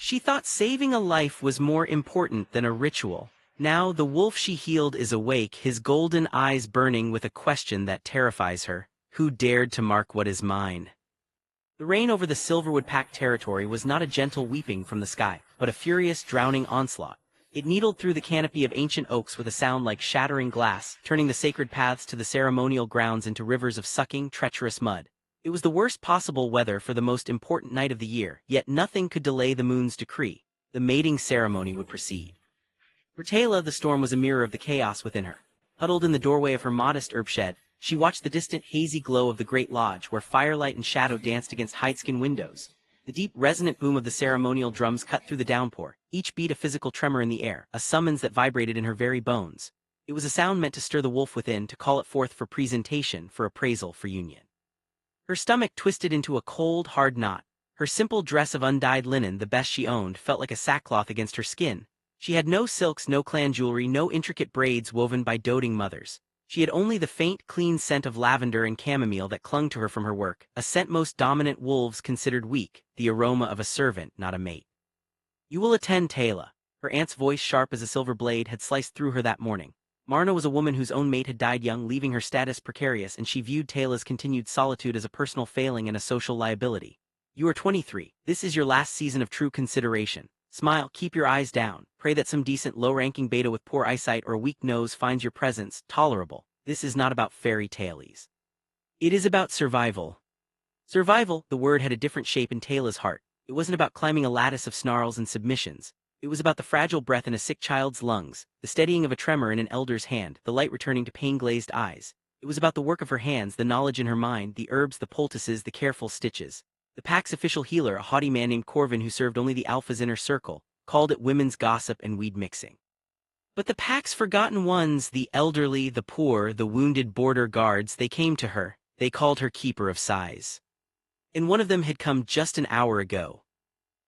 She thought saving a life was more important than a ritual. Now the wolf she healed is awake, his golden eyes burning with a question that terrifies her. Who dared to mark what is mine? The rain over the Silverwood-packed territory was not a gentle weeping from the sky, but a furious, drowning onslaught. It needled through the canopy of ancient oaks with a sound like shattering glass, turning the sacred paths to the ceremonial grounds into rivers of sucking, treacherous mud. It was the worst possible weather for the most important night of the year, yet nothing could delay the moon's decree. The mating ceremony would proceed. For Taylor, the storm was a mirror of the chaos within her. Huddled in the doorway of her modest herb shed, she watched the distant, hazy glow of the great lodge, where firelight and shadow danced against hide-skin windows. The deep, resonant boom of the ceremonial drums cut through the downpour, each beat a physical tremor in the air, a summons that vibrated in her very bones. It was a sound meant to stir the wolf within, to call it forth for presentation, for appraisal, for union. Her stomach twisted into a cold, hard knot. Her simple dress of undyed linen, the best she owned, felt like a sackcloth against her skin. She had no silks, no clan jewelry, no intricate braids woven by doting mothers. She had only the faint, clean scent of lavender and chamomile that clung to her from her work, a scent most dominant wolves considered weak, the aroma of a servant, not a mate. "You will attend, Taylor." Her aunt's voice, sharp as a silver blade, had sliced through her that morning. Marna was a woman whose own mate had died young, leaving her status precarious, and she viewed Taylor's continued solitude as a personal failing and a social liability. "You are 23. This is your last season of true consideration. Smile, keep your eyes down, pray that some decent low-ranking beta with poor eyesight or a weak nose finds your presence tolerable. This is not about fairy tales. It is about survival." Survival, the word had a different shape in Taylor's heart. It wasn't about climbing a lattice of snarls and submissions. It was about the fragile breath in a sick child's lungs, the steadying of a tremor in an elder's hand, the light returning to pain-glazed eyes. It was about the work of her hands, the knowledge in her mind, the herbs, the poultices, the careful stitches. The pack's official healer, a haughty man named Corvin who served only the alpha's inner circle, called it women's gossip and weed mixing. But the pack's forgotten ones, the elderly, the poor, the wounded border guards, they came to her. They called her Keeper of Sighs. And one of them had come just an hour ago.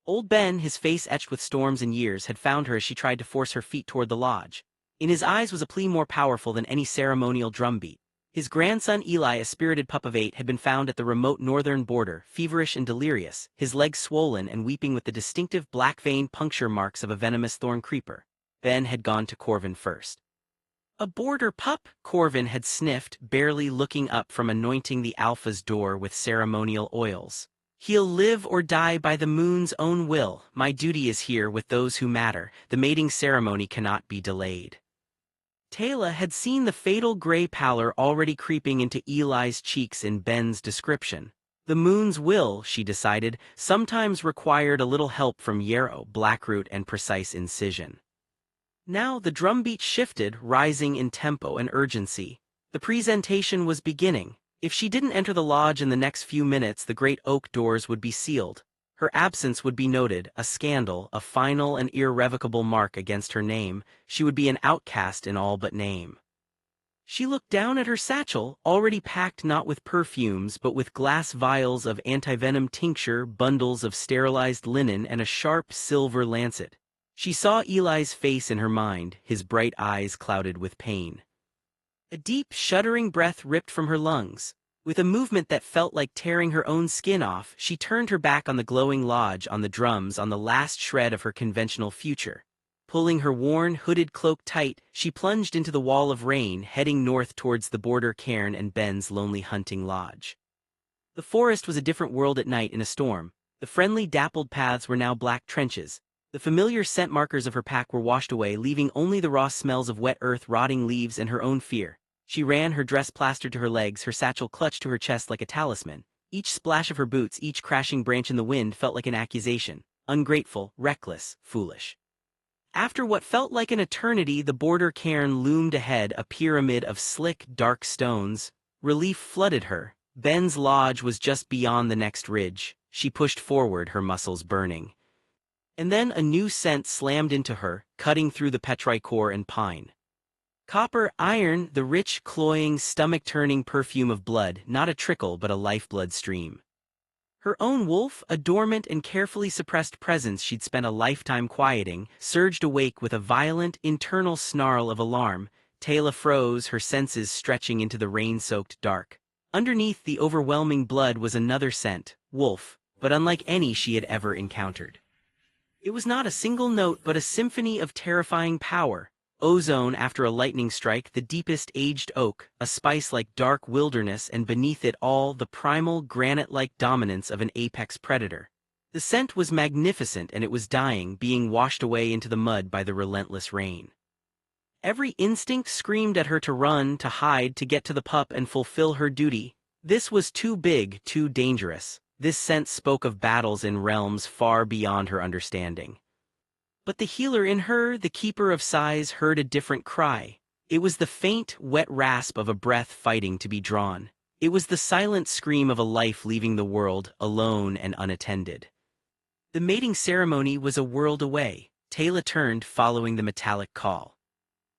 Old Ben, his face etched with storms and years, had found her as she tried to force her feet toward the lodge. In his eyes was a plea more powerful than any ceremonial drumbeat. His grandson Eli, a spirited pup of 8, had been found at the remote northern border, feverish and delirious, his legs swollen and weeping with the distinctive black-veined puncture marks of a venomous thorn creeper. Ben had gone to Corvin first. "A border pup?" Corvin had sniffed, barely looking up from anointing the alpha's door with ceremonial oils. "He'll live or die by the moon's own will. My duty is here with those who matter. The mating ceremony cannot be delayed." Taylor had seen the fatal gray pallor already creeping into Eli's cheeks in Ben's description. The moon's will, she decided, sometimes required a little help from yarrow, blackroot, and precise incision. Now the drumbeat shifted, rising in tempo and urgency. The presentation was beginning. If she didn't enter the lodge in the next few minutes, the great oak doors would be sealed. Her absence would be noted, a scandal, a final and irrevocable mark against her name. She would be an outcast in all but name. She looked down at her satchel, already packed not with perfumes but with glass vials of antivenom tincture, bundles of sterilized linen, and a sharp silver lancet. She saw Eli's face in her mind, his bright eyes clouded with pain. A deep, shuddering breath ripped from her lungs. With a movement that felt like tearing her own skin off, she turned her back on the glowing lodge, on the drums, on the last shred of her conventional future. Pulling her worn, hooded cloak tight, she plunged into the wall of rain, heading north towards the border cairn and Ben's lonely hunting lodge. The forest was a different world at night in a storm. The friendly, dappled paths were now black trenches. The familiar scent markers of her pack were washed away, leaving only the raw smells of wet earth, rotting leaves, and her own fear. She ran, her dress plastered to her legs, her satchel clutched to her chest like a talisman. Each splash of her boots, each crashing branch in the wind felt like an accusation. Ungrateful, reckless, foolish. After what felt like an eternity, the border cairn loomed ahead, a pyramid of slick, dark stones. Relief flooded her. Ben's lodge was just beyond the next ridge. She pushed forward, her muscles burning. And then a new scent slammed into her, cutting through the petrichor and pine. Copper, iron, the rich, cloying, stomach-turning perfume of blood, not a trickle but a lifeblood stream. Her own wolf, a dormant and carefully suppressed presence she'd spent a lifetime quieting, surged awake with a violent, internal snarl of alarm. Taylor froze, her senses stretching into the rain-soaked dark. Underneath the overwhelming blood was another scent, wolf, but unlike any she had ever encountered. It was not a single note but a symphony of terrifying power. Ozone after a lightning strike, the deepest aged oak, a spice like dark wilderness, and beneath it all the primal granite-like dominance of an apex predator. The scent was magnificent, and it was dying, being washed away into the mud by the relentless rain. Every instinct screamed at her to run, to hide, to get to the pup and fulfill her duty. This was too big, too dangerous. This scent spoke of battles in realms far beyond her understanding. But the healer in her, the keeper of sighs, heard a different cry. It was the faint, wet rasp of a breath fighting to be drawn. It was the silent scream of a life leaving the world, alone and unattended. The mating ceremony was a world away. Teyla turned, following the metallic call.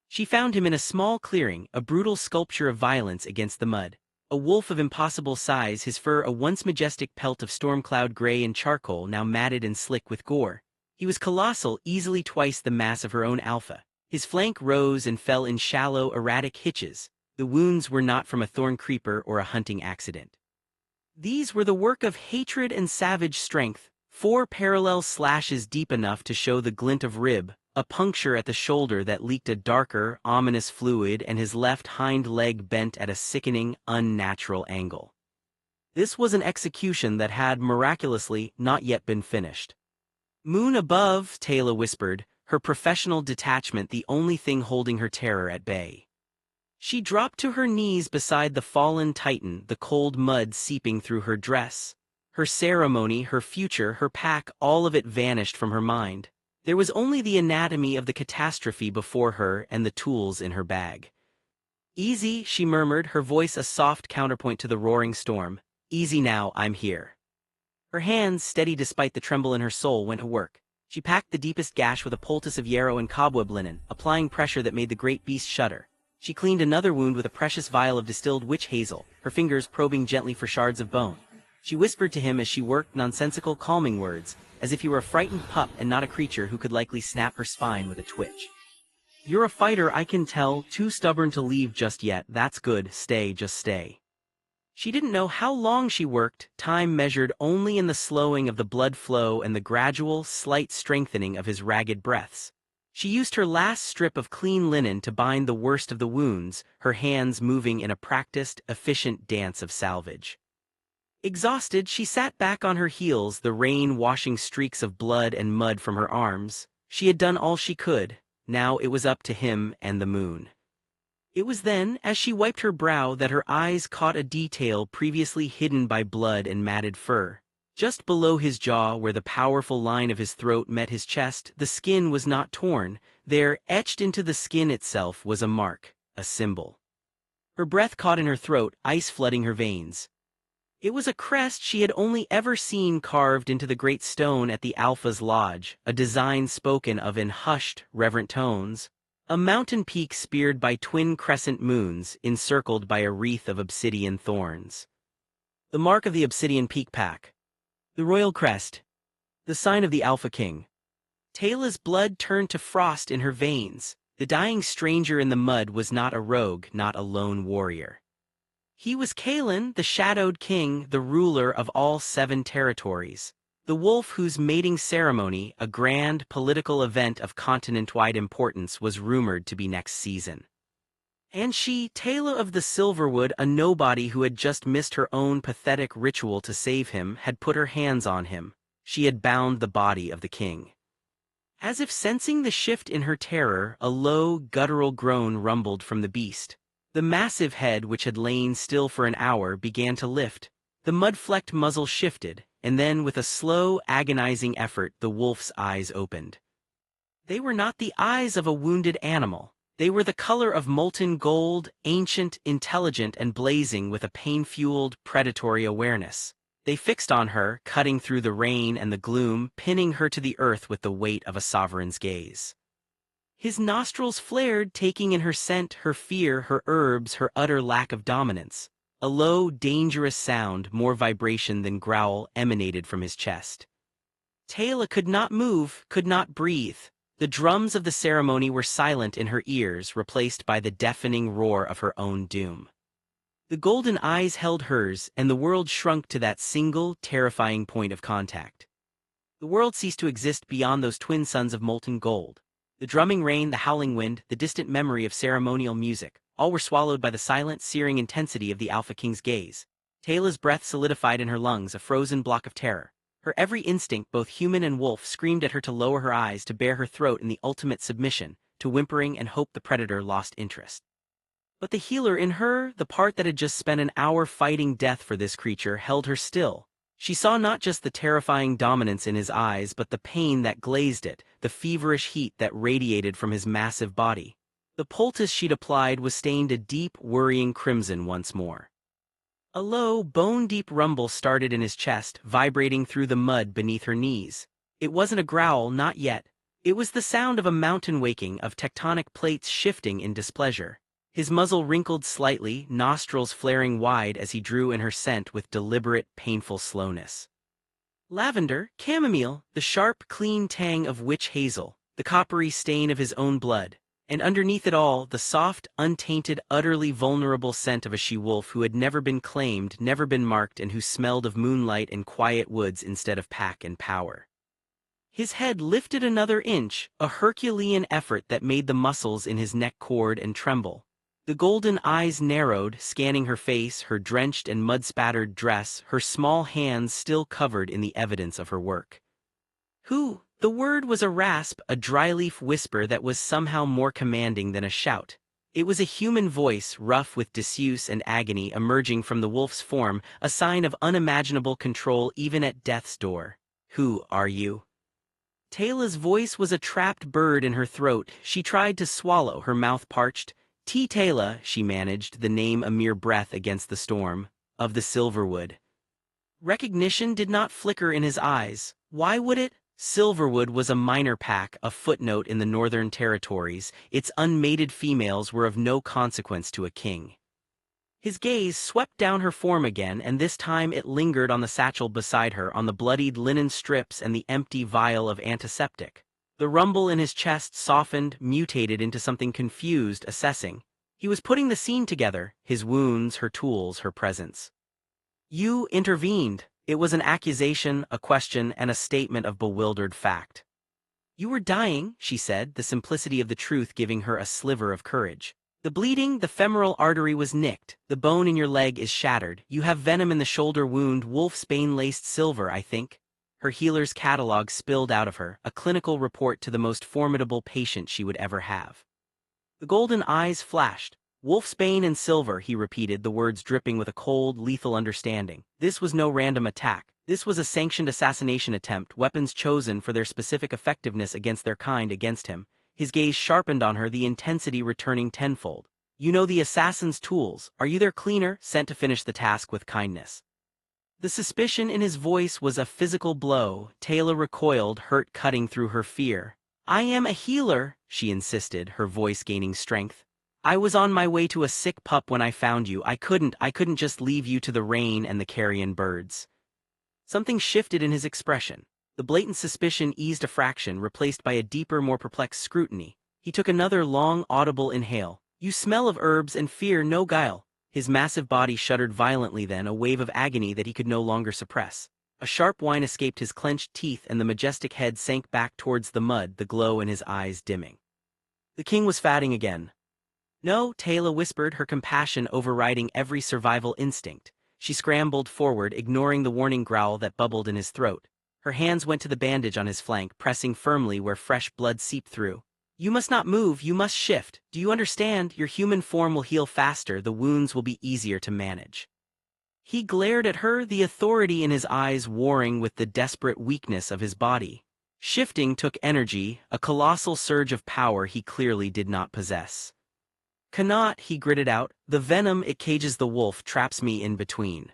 She found him in a small clearing, a brutal sculpture of violence against the mud. A wolf of impossible size, his fur a once majestic pelt of storm-cloud gray and charcoal, now matted and slick with gore. He was colossal, easily twice the mass of her own alpha. His flank rose and fell in shallow, erratic hitches. The wounds were not from a thorn creeper or a hunting accident. These were the work of hatred and savage strength. 4 parallel slashes deep enough to show the glint of rib, a puncture at the shoulder that leaked a darker, ominous fluid, and his left hind leg bent at a sickening, unnatural angle. This was an execution that had, miraculously, not yet been finished. "Moon above," Teyla whispered, her professional detachment the only thing holding her terror at bay. She dropped to her knees beside the fallen titan, the cold mud seeping through her dress. Her ceremony, her future, her pack, all of it vanished from her mind. There was only the anatomy of the catastrophe before her and the tools in her bag. "Easy," she murmured, her voice a soft counterpoint to the roaring storm. "Easy now, I'm here." Her hands, steady despite the tremble in her soul, went to work. She packed the deepest gash with a poultice of yarrow and cobweb linen, applying pressure that made the great beast shudder. She cleaned another wound with a precious vial of distilled witch hazel, her fingers probing gently for shards of bone. She whispered to him as she worked, nonsensical, calming words, as if he were a frightened pup and not a creature who could likely snap her spine with a twitch. "You're a fighter, I can tell, too stubborn to leave just yet. That's good, stay, just stay." She didn't know how long she worked, time measured only in the slowing of the blood flow and the gradual, slight strengthening of his ragged breaths. She used her last strip of clean linen to bind the worst of the wounds, her hands moving in a practiced, efficient dance of salvage. Exhausted, she sat back on her heels, the rain washing streaks of blood and mud from her arms. She had done all she could. Now it was up to him and the moon. It was then, as she wiped her brow, that her eyes caught a detail previously hidden by blood and matted fur. Just below his jaw, where the powerful line of his throat met his chest, the skin was not torn. There, etched into the skin itself, was a mark, a symbol. Her breath caught in her throat, ice flooding her veins. It was a crest she had only ever seen carved into the great stone at the Alpha's lodge, a design spoken of in hushed, reverent tones. A mountain peak speared by twin crescent moons, encircled by a wreath of obsidian thorns. The mark of the Obsidian Peak Pack. The royal crest. The sign of the Alpha King. Teyla's blood turned to frost in her veins. The dying stranger in the mud was not a rogue, not a lone warrior. He was Kalen, the Shadowed King, the ruler of all 7 territories. The wolf whose mating ceremony, a grand political event of continent-wide importance, was rumored to be next season. And she, Teyla of the Silverwood, a nobody who had just missed her own pathetic ritual to save him, had put her hands on him. She had bound the body of the king. As if sensing the shift in her terror, a low, guttural groan rumbled from the beast. The massive head, which had lain still for an hour, began to lift. The mud-flecked muzzle shifted, and then, with a slow, agonizing effort, the wolf's eyes opened. They were not the eyes of a wounded animal. They were the color of molten gold, ancient, intelligent, and blazing with a pain-fueled, predatory awareness. They fixed on her, cutting through the rain and the gloom, pinning her to the earth with the weight of a sovereign's gaze. His nostrils flared, taking in her scent, her fear, her herbs, her utter lack of dominance. A low, dangerous sound, more vibration than growl, emanated from his chest. Teyla could not move, could not breathe. The drums of the ceremony were silent in her ears, replaced by the deafening roar of her own doom. The golden eyes held hers, and the world shrunk to that single, terrifying point of contact. The world ceased to exist beyond those twin suns of molten gold. The drumming rain, the howling wind, the distant memory of ceremonial music, all were swallowed by the silent, searing intensity of the Alpha King's gaze. Tayla's breath solidified in her lungs, a frozen block of terror. Her every instinct, both human and wolf, screamed at her to lower her eyes, to bare her throat in the ultimate submission, to whimpering and hope the predator lost interest. But the healer in her, the part that had just spent an hour fighting death for this creature, held her still. She saw not just the terrifying dominance in his eyes, but the pain that glazed it, the feverish heat that radiated from his massive body. The poultice she'd applied was stained a deep, worrying crimson once more. A low, bone-deep rumble started in his chest, vibrating through the mud beneath her knees. It wasn't a growl, not yet. It was the sound of a mountain waking, of tectonic plates shifting in displeasure. His muzzle wrinkled slightly, nostrils flaring wide as he drew in her scent with deliberate, painful slowness. Lavender, chamomile, the sharp, clean tang of witch hazel, the coppery stain of his own blood, and underneath it all, the soft, untainted, utterly vulnerable scent of a she-wolf who had never been claimed, never been marked, and who smelled of moonlight and quiet woods instead of pack and power. His head lifted another inch, a Herculean effort that made the muscles in his neck cord and tremble. The golden eyes narrowed, scanning her face, her drenched and mud-spattered dress, her small hands still covered in the evidence of her work. "Who?" The word was a rasp, a dry-leaf whisper that was somehow more commanding than a shout. It was a human voice, rough with disuse and agony, emerging from the wolf's form, a sign of unimaginable control even at death's door. "Who are you?" Tayla's voice was a trapped bird in her throat. She tried to swallow, her mouth parched. Tayla, she managed, the name a mere breath against the storm, of the Silverwood. Recognition did not flicker in his eyes. Why would it? Silverwood was a minor pack, a footnote in the Northern Territories. Its unmated females were of no consequence to a king. His gaze swept down her form again, and this time it lingered on the satchel beside her, on the bloodied linen strips and the empty vial of antiseptic. The rumble in his chest softened, mutated into something confused, assessing. He was putting the scene together, his wounds, her tools, her presence. "You intervened." It was an accusation, a question, and a statement of bewildered fact. "You were dying," she said, the simplicity of the truth giving her a sliver of courage. "The bleeding, the femoral artery was nicked, the bone in your leg is shattered, you have venom in the shoulder wound, wolfsbane laced silver, I think." Her healer's catalog spilled out of her, a clinical report to the most formidable patient she would ever have. The golden eyes flashed. "Wolfsbane and silver," he repeated, the words dripping with a cold, lethal understanding. This was no random attack. This was a sanctioned assassination attempt, weapons chosen for their specific effectiveness against their kind against him. His gaze sharpened on her, the intensity returning tenfold. "You know the assassin's tools. Are you their cleaner, sent to finish the task with kindness?" The suspicion in his voice was a physical blow. Tayla recoiled, hurt cutting through her fear. "I am a healer," she insisted, her voice gaining strength. "I was on my way to a sick pup when I found you. I couldn't just leave you to the rain and the carrion birds." Something shifted in his expression. The blatant suspicion eased a fraction, replaced by a deeper, more perplexed scrutiny. He took another long, audible inhale. "You smell of herbs and fear no guile." His massive body shuddered violently then, a wave of agony that he could no longer suppress. A sharp whine escaped his clenched teeth and the majestic head sank back towards the mud, the glow in his eyes dimming. The king was fatting again. "No," Tayla whispered, her compassion overriding every survival instinct. She scrambled forward, ignoring the warning growl that bubbled in his throat. Her hands went to the bandage on his flank, pressing firmly where fresh blood seeped through. "You must not move, you must shift. Do you understand? Your human form will heal faster, the wounds will be easier to manage." He glared at her, the authority in his eyes warring with the desperate weakness of his body. Shifting took energy, a colossal surge of power he clearly did not possess. "Cannot," he gritted out, "the venom it cages the wolf traps me in between."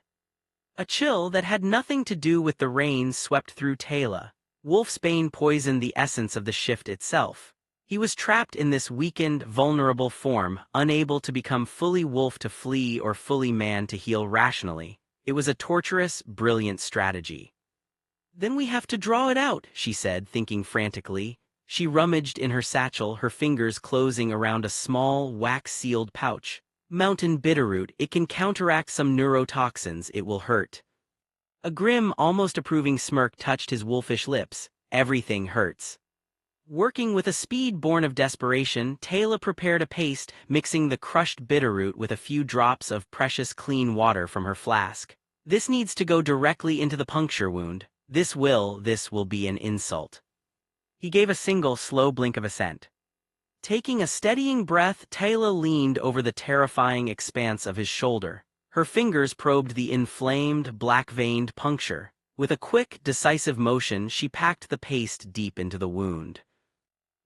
A chill that had nothing to do with the rain swept through Tayla. Wolfsbane poisoned the essence of the shift itself. He was trapped in this weakened, vulnerable form, unable to become fully wolf to flee or fully man to heal rationally. It was a torturous, brilliant strategy. "Then we have to draw it out," she said, thinking frantically. She rummaged in her satchel, her fingers closing around a small, wax-sealed pouch. "Mountain bitterroot, it can counteract some neurotoxins, it will hurt." A grim, almost approving smirk touched his wolfish lips. Everything hurts. Working with a speed born of desperation, Taylor prepared a paste, mixing the crushed bitterroot with a few drops of precious clean water from her flask. This needs to go directly into the puncture wound. This will be an insult. He gave a single slow blink of assent. Taking a steadying breath, Taylor leaned over the terrifying expanse of his shoulder. Her fingers probed the inflamed, black-veined puncture. With a quick, decisive motion, she packed the paste deep into the wound.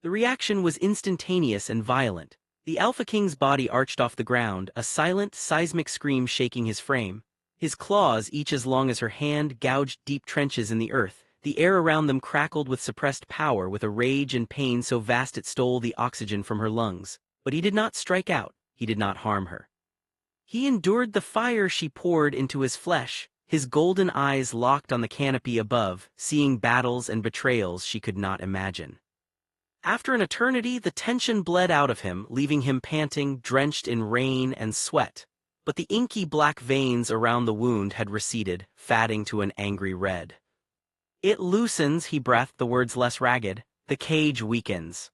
The reaction was instantaneous and violent. The Alpha King's body arched off the ground, a silent, seismic scream shaking his frame. His claws, each as long as her hand, gouged deep trenches in the earth. The air around them crackled with suppressed power, with a rage and pain so vast it stole the oxygen from her lungs. But he did not strike out. He did not harm her. He endured the fire she poured into his flesh, his golden eyes locked on the canopy above, seeing battles and betrayals she could not imagine. After an eternity, the tension bled out of him, leaving him panting, drenched in rain and sweat. But the inky black veins around the wound had receded, fatting to an angry red. It loosens, he breathed, the words less ragged. The cage weakens.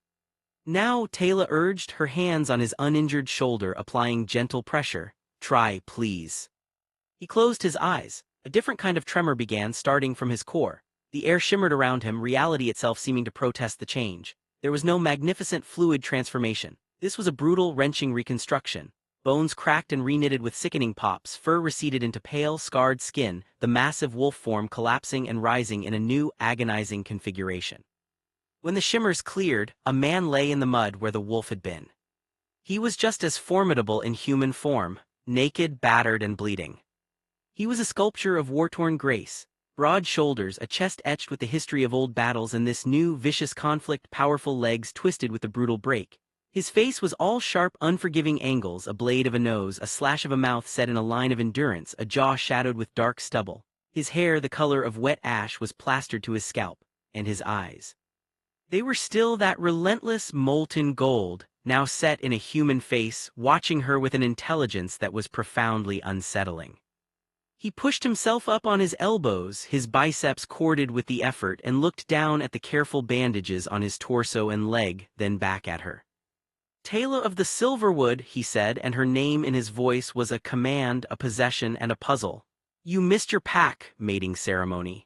Now, Taylor urged, her hands on his uninjured shoulder, applying gentle pressure. Try, please. He closed his eyes. A different kind of tremor began, starting from his core. The air shimmered around him, reality itself seeming to protest the change. There was no magnificent fluid transformation. This was a brutal, wrenching reconstruction. Bones cracked and reknitted with sickening pops, fur receded into pale, scarred skin, the massive wolf form collapsing and rising in a new, agonizing configuration. When the shimmers cleared, a man lay in the mud where the wolf had been. He was just as formidable in human form, naked, battered, and bleeding. He was a sculpture of war-torn grace. Broad shoulders, a chest etched with the history of old battles, and this new, vicious conflict, powerful legs twisted with the brutal break. His face was all sharp, unforgiving angles, a blade of a nose, a slash of a mouth set in a line of endurance, a jaw shadowed with dark stubble. His hair, the color of wet ash, was plastered to his scalp, and his eyes. They were still that relentless, molten gold, now set in a human face, watching her with an intelligence that was profoundly unsettling. He pushed himself up on his elbows, his biceps corded with the effort, and looked down at the careful bandages on his torso and leg, then back at her. Taylor of the Silverwood, he said, and her name in his voice was a command, a possession, and a puzzle. You missed your pack, mating ceremony.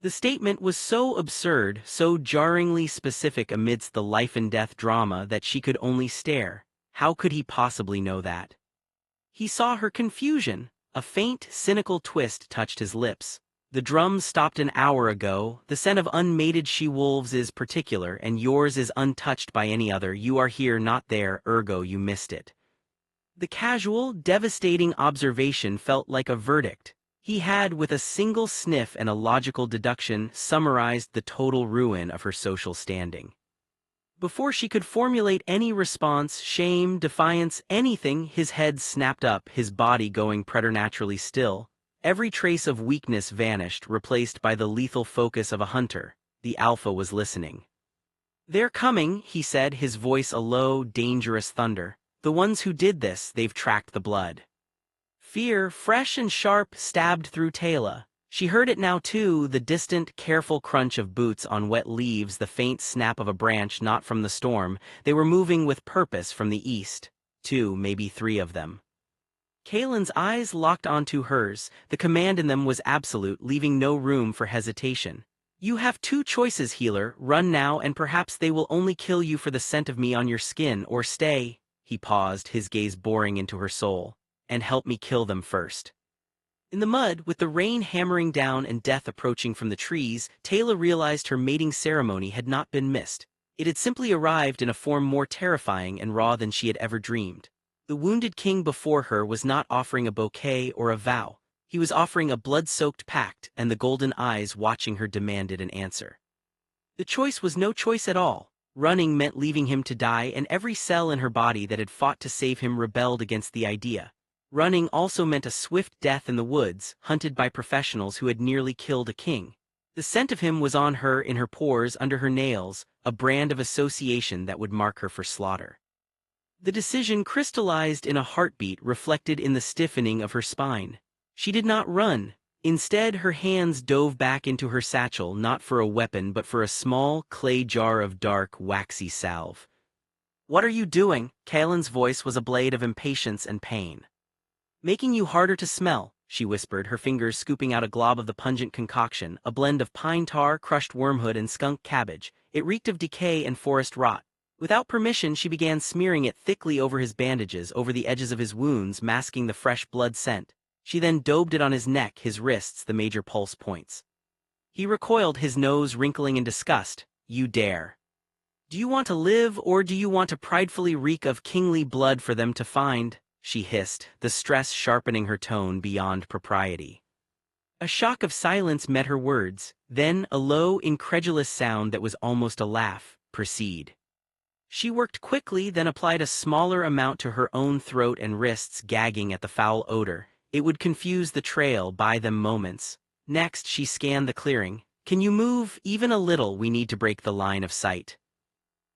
The statement was so absurd, so jarringly specific amidst the life-and-death drama that she could only stare. How could he possibly know that? He saw her confusion. A faint, cynical twist touched his lips. The drums stopped an hour ago. The scent of unmated she-wolves is particular, and yours is untouched by any other. You are here, not there, ergo you missed it. The casual, devastating observation felt like a verdict. He had, with a single sniff and a logical deduction, summarized the total ruin of her social standing. Before she could formulate any response, shame, defiance, anything, his head snapped up, his body going preternaturally still. Every trace of weakness vanished, replaced by the lethal focus of a hunter. The Alpha was listening. They're coming, he said, his voice a low, dangerous thunder. The ones who did this, they've tracked the blood. Fear, fresh and sharp, stabbed through Taylor. She heard it now too, the distant, careful crunch of boots on wet leaves, the faint snap of a branch not from the storm. They were moving with purpose from the east. 2, maybe 3 of them. Kaelin's eyes locked onto hers. The command in them was absolute, leaving no room for hesitation. You have 2 choices, healer. Run now, and perhaps they will only kill you for the scent of me on your skin, or stay. He paused, his gaze boring into her soul. And help me kill them first. In the mud, with the rain hammering down and death approaching from the trees, Taylor realized her mating ceremony had not been missed. It had simply arrived in a form more terrifying and raw than she had ever dreamed. The wounded king before her was not offering a bouquet or a vow. He was offering a blood-soaked pact, and the golden eyes watching her demanded an answer. The choice was no choice at all. Running meant leaving him to die, and every cell in her body that had fought to save him rebelled against the idea. Running also meant a swift death in the woods, hunted by professionals who had nearly killed a king. The scent of him was on her, in her pores, under her nails, a brand of association that would mark her for slaughter. The decision crystallized in a heartbeat reflected in the stiffening of her spine. She did not run. Instead, her hands dove back into her satchel, not for a weapon but for a small clay jar of dark, waxy salve. "What are you doing?" Kaelin's voice was a blade of impatience and pain. "Making you harder to smell," she whispered, her fingers scooping out a glob of the pungent concoction, a blend of pine tar, crushed wormwood and skunk cabbage. It reeked of decay and forest rot. Without permission, she began smearing it thickly over his bandages, over the edges of his wounds, masking the fresh blood scent. She then daubed it on his neck, his wrists, the major pulse points. He recoiled, his nose wrinkling in disgust. "You dare. Do you want to live, or do you want to pridefully reek of kingly blood for them to find?" she hissed, the stress sharpening her tone beyond propriety. A shock of silence met her words, then a low, incredulous sound that was almost a laugh. "Proceed." She worked quickly, then applied a smaller amount to her own throat and wrists, gagging at the foul odor. It would confuse the trail, buy them moments. Next, she scanned the clearing. "Can you move even a little? We need to break the line of sight."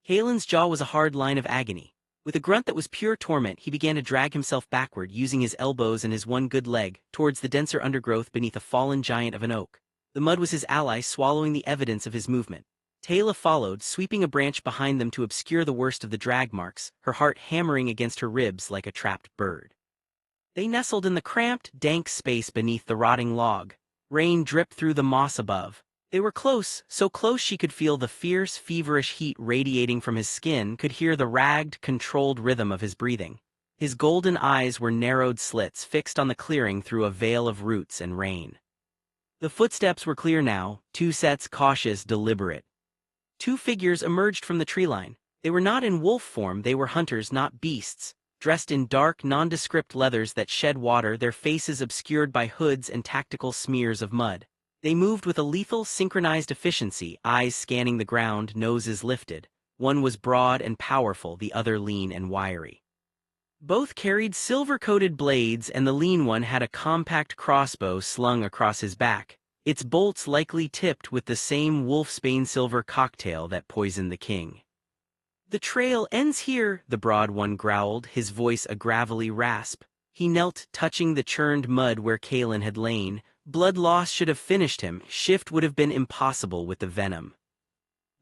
Kaelin's jaw was a hard line of agony. With a grunt that was pure torment, he began to drag himself backward, using his elbows and his one good leg, towards the denser undergrowth beneath a fallen giant of an oak. The mud was his ally, swallowing the evidence of his movement. Teyla followed, sweeping a branch behind them to obscure the worst of the drag marks, her heart hammering against her ribs like a trapped bird. They nestled in the cramped, dank space beneath the rotting log. Rain dripped through the moss above. They were close, so close she could feel the fierce, feverish heat radiating from his skin, could hear the ragged, controlled rhythm of his breathing. His golden eyes were narrowed slits fixed on the clearing through a veil of roots and rain. The footsteps were clear now, two sets, cautious, deliberate. Two figures emerged from the treeline. They were not in wolf form, they were hunters, not beasts. Dressed in dark, nondescript leathers that shed water, their faces obscured by hoods and tactical smears of mud. They moved with a lethal, synchronized efficiency, eyes scanning the ground, noses lifted. One was broad and powerful, the other lean and wiry. Both carried silver-coated blades, and the lean one had a compact crossbow slung across his back, its bolts likely tipped with the same wolfsbane silver cocktail that poisoned the king. "The trail ends here," the broad one growled, his voice a gravelly rasp. He knelt, touching the churned mud where Kaelin had lain. Blood loss should have finished him, shift would have been impossible with the venom.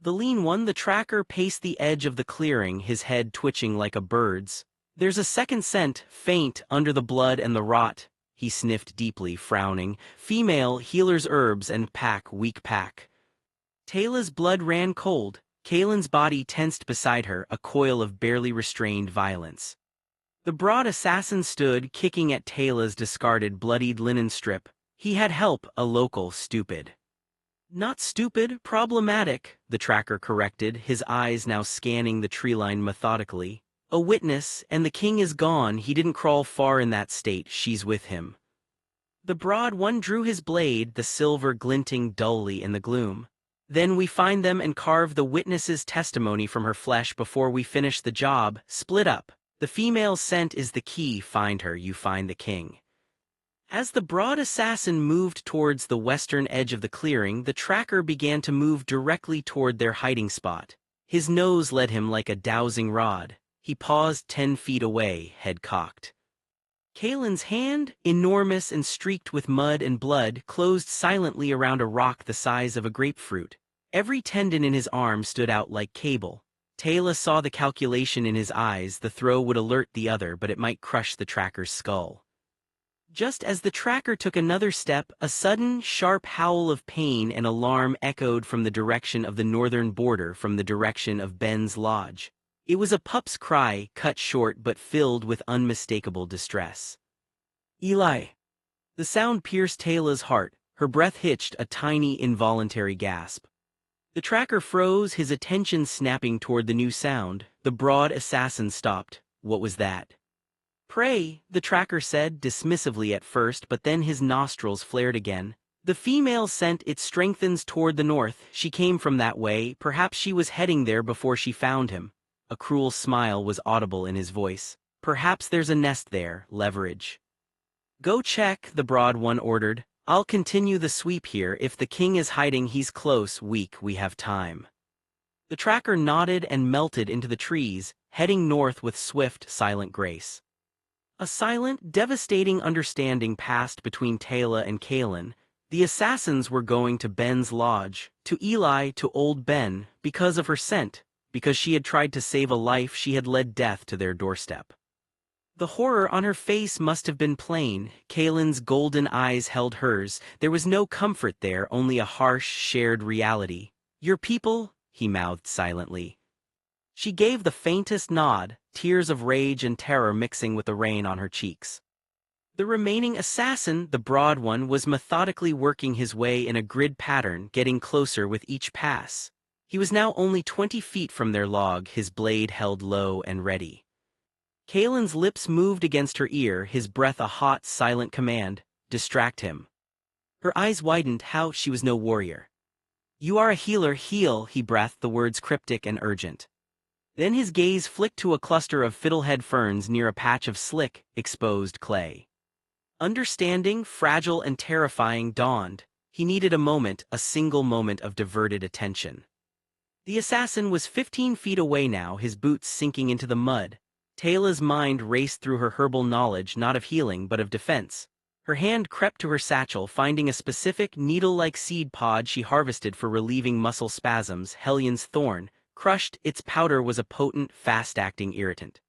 The lean one, the tracker, paced the edge of the clearing, his head twitching like a bird's. "There's a second scent, faint, under the blood and the rot," he sniffed deeply, frowning. "Female, healer's herbs and pack, weak pack." Teyla's blood ran cold. Kaelin's body tensed beside her, a coil of barely restrained violence. The broad assassin stood, kicking at Teyla's discarded, bloodied linen strip. He had help, a local, stupid. "Not stupid, problematic," the tracker corrected, his eyes now scanning the treeline methodically. "A witness, and the king is gone. He didn't crawl far in that state, she's with him." The broad one drew his blade, the silver glinting dully in the gloom. "Then we find them and carve the witness's testimony from her flesh before we finish the job. Split up. The female's scent is the key. Find her, you find the king." As the broad assassin moved towards the western edge of the clearing, the tracker began to move directly toward their hiding spot. His nose led him like a dowsing rod. He paused 10 feet away, head cocked. Kaelin's hand, enormous and streaked with mud and blood, closed silently around a rock the size of a grapefruit. Every tendon in his arm stood out like cable. Teyla saw the calculation in his eyes. The throw would alert the other, but it might crush the tracker's skull. Just as the tracker took another step, a sudden, sharp howl of pain and alarm echoed from the direction of the northern border, from the direction of Ben's lodge. It was a pup's cry, cut short but filled with unmistakable distress. "Eli!" The sound pierced Teyla's heart, her breath hitched, a tiny, involuntary gasp. The tracker froze, his attention snapping toward the new sound. The broad assassin stopped. What was that? "Prey," the tracker said, dismissively at first, but then his nostrils flared again. "The female scent, it strengthens toward the north. She came from that way. Perhaps she was heading there before she found him." A cruel smile was audible in his voice. "Perhaps there's a nest there, leverage." "Go check," the broad one ordered. "I'll continue the sweep here. If the king is hiding, he's close, weak, we have time." The tracker nodded and melted into the trees, heading north with swift, silent grace. A silent, devastating understanding passed between Tayla and Kaelin. The assassins were going to Ben's lodge, to Eli, to old Ben, because of her scent, because she had tried to save a life. She had led death to their doorstep. The horror on her face must have been plain. Kaelin's golden eyes held hers. There was no comfort there, only a harsh, shared reality. "Your people?" he mouthed silently. She gave the faintest nod, tears of rage and terror mixing with the rain on her cheeks. The remaining assassin, the broad one, was methodically working his way in a grid pattern, getting closer with each pass. He was now only 20 feet from their log, his blade held low and ready. Kaelin's lips moved against her ear, his breath a hot, silent command, "Distract him." Her eyes widened. How? She was no warrior. "You are a healer, heal," he breathed, the words cryptic and urgent. Then his gaze flicked to a cluster of fiddlehead ferns near a patch of slick, exposed clay. Understanding, fragile and terrifying, dawned. He needed a moment, a single moment of diverted attention. The assassin was 15 feet away now, his boots sinking into the mud. Tayla's mind raced through her herbal knowledge, not of healing but of defense. Her hand crept to her satchel, finding a specific, needle-like seed pod she harvested for relieving muscle spasms, Hellion's thorn. Crushed, its powder was a potent, fast-acting irritant.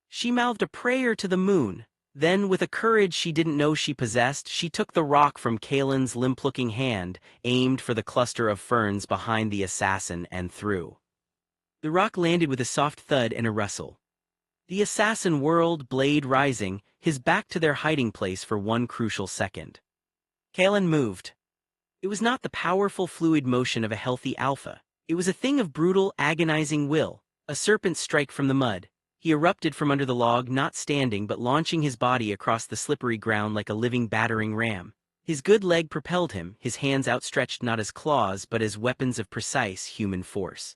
She mouthed a prayer to the moon. Then, with a courage she didn't know she possessed, she took the rock from Kaelin's limp-looking hand, aimed for the cluster of ferns behind the assassin, and threw. The rock landed with a soft thud and a rustle. The assassin whirled, blade rising, his back to their hiding place for one crucial second. Kaelin moved. It was not the powerful fluid motion of a healthy alpha. It was a thing of brutal, agonizing will, a serpent strike from the mud. He erupted from under the log, not standing but launching his body across the slippery ground like a living battering ram. His good leg propelled him, his hands outstretched not as claws but as weapons of precise human force.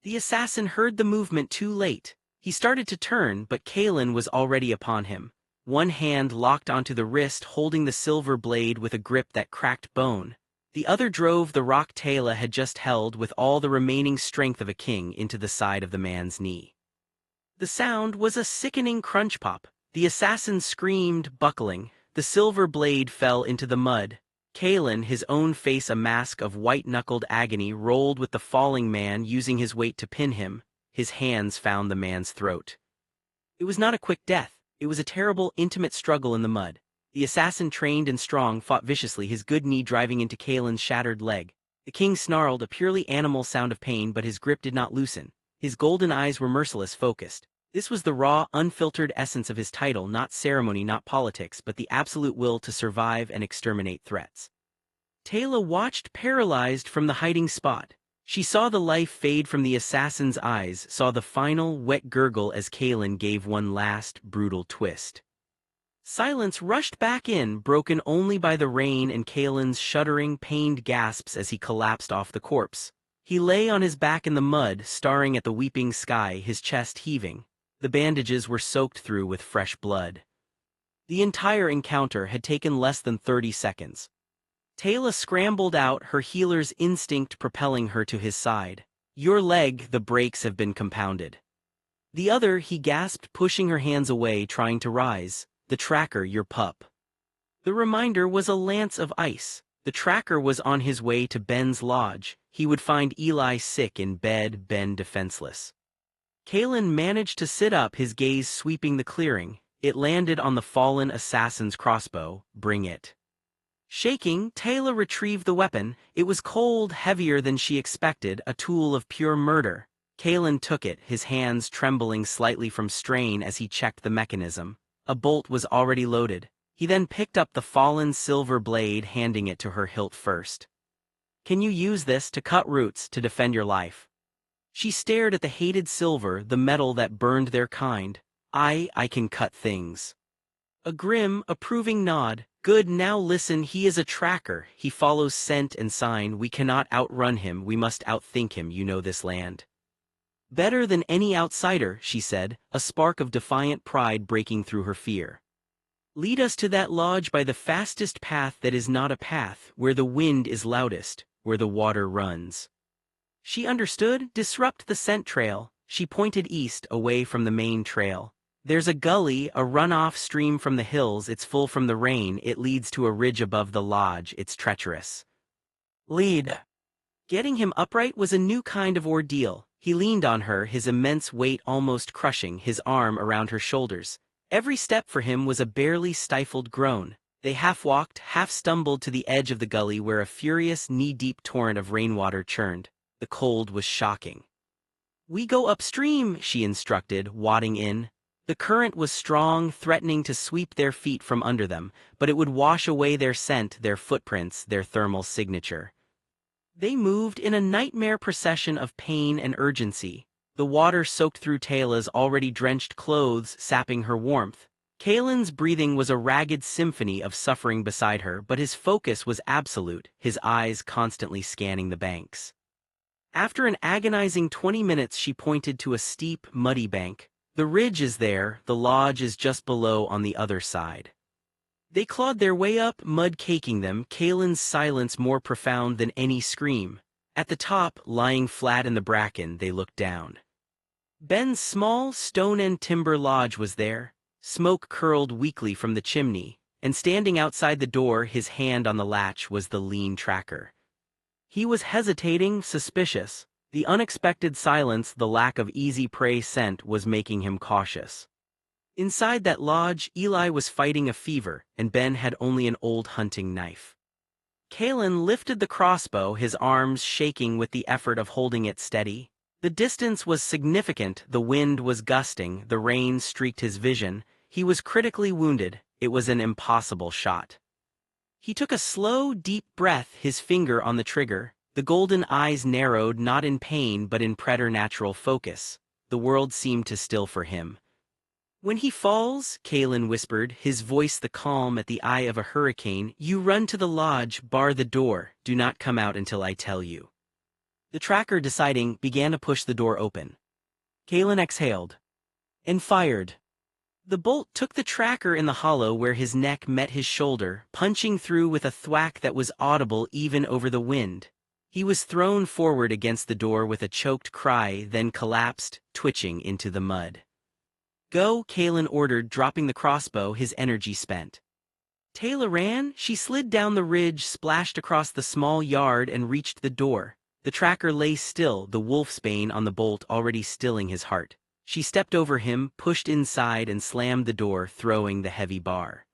The assassin heard the movement too late. He started to turn, but Kaelin was already upon him. One hand locked onto the wrist, holding the silver blade with a grip that cracked bone. The other drove the rock Tayla had just held with all the remaining strength of a king into the side of the man's knee. The sound was a sickening crunch pop. The assassin screamed, buckling. The silver blade fell into the mud. Kaelin, his own face a mask of white-knuckled agony, rolled with the falling man, using his weight to pin him. His hands found the man's throat. It was not a quick death. It was a terrible, intimate struggle in the mud. The assassin, trained and strong, fought viciously, his good knee driving into Kaelin's shattered leg. The king snarled, a purely animal sound of pain, but his grip did not loosen. His golden eyes were merciless, focused. This was the raw, unfiltered essence of his title, not ceremony, not politics, but the absolute will to survive and exterminate threats. Tayla watched, paralyzed, from the hiding spot. She saw the life fade from the assassin's eyes, saw the final, wet gurgle as Kaelin gave one last, brutal twist. Silence rushed back in, broken only by the rain and Kaelin's shuddering, pained gasps as he collapsed off the corpse. He lay on his back in the mud, staring at the weeping sky, his chest heaving. The bandages were soaked through with fresh blood. The entire encounter had taken less than 30 seconds. Tayla scrambled out, her healer's instinct propelling her to his side. "Your leg, the breaks have been compounded." "The other," he gasped, pushing her hands away, trying to rise. "The tracker, your pup." The reminder was a lance of ice. The tracker was on his way to Ben's lodge. He would find Eli sick in bed, Ben defenseless. Kaelin managed to sit up, his gaze sweeping the clearing. It landed on the fallen assassin's crossbow. "Bring it." Shaking, Tayla retrieved the weapon. It was cold, heavier than she expected, a tool of pure murder. Kaelin took it, his hands trembling slightly from strain as he checked the mechanism. A bolt was already loaded. He then picked up the fallen silver blade, handing it to her hilt first. "Can you use this to cut roots, to defend your life?" She stared at the hated silver, the metal that burned their kind. I can cut things." A grim, approving nod. "Good, now listen, he is a tracker. He follows scent and sign. We cannot outrun him, we must outthink him, you know this land." "Better than any outsider," she said, a spark of defiant pride breaking through her fear. "Lead us to that lodge by the fastest path that is not a path, where the wind is loudest, where the water runs." She understood. Disrupt the scent trail. She pointed east, away from the main trail. There's a gully, a runoff stream from the hills, it's full from the rain, it leads to a ridge above the lodge, it's treacherous. Lead. Getting him upright was a new kind of ordeal. He leaned on her, his immense weight almost crushing, his arm around her shoulders. Every step for him was a barely stifled groan. They half-walked, half-stumbled to the edge of the gully where a furious, knee-deep torrent of rainwater churned. The cold was shocking. "We go upstream," she instructed, wading in. The current was strong, threatening to sweep their feet from under them, but it would wash away their scent, their footprints, their thermal signature. They moved in a nightmare procession of pain and urgency. The water soaked through Tayla's already drenched clothes, sapping her warmth. Kalen's breathing was a ragged symphony of suffering beside her, but his focus was absolute, his eyes constantly scanning the banks. After an agonizing 20 minutes, she pointed to a steep, muddy bank. "The ridge is there, the lodge is just below on the other side." They clawed their way up, mud caking them, Kalen's silence more profound than any scream. At the top, lying flat in the bracken, they looked down. Ben's small, stone and timber lodge was there. Smoke curled weakly from the chimney, and standing outside the door, his hand on the latch, was the lean tracker. He was hesitating, suspicious. The unexpected silence, the lack of easy prey scent, was making him cautious. Inside that lodge, Eli was fighting a fever, and Ben had only an old hunting knife. Kalen lifted the crossbow, his arms shaking with the effort of holding it steady. The distance was significant, the wind was gusting, the rain streaked his vision. He was critically wounded, it was an impossible shot. He took a slow, deep breath, his finger on the trigger. The golden eyes narrowed, not in pain but in preternatural focus. The world seemed to still for him. "When he falls," Kalen whispered, his voice the calm at the eye of a hurricane, "you run to the lodge, bar the door, do not come out until I tell you." The tracker, deciding, began to push the door open. Kalen exhaled and fired. The bolt took the tracker in the hollow where his neck met his shoulder, punching through with a thwack that was audible even over the wind. He was thrown forward against the door with a choked cry, then collapsed, twitching into the mud. "Go," Kalen ordered, dropping the crossbow, his energy spent. Tayla ran. She slid down the ridge, splashed across the small yard, and reached the door. The tracker lay still, the wolfsbane on the bolt already stilling his heart. She stepped over him, pushed inside, and slammed the door, throwing the heavy bar.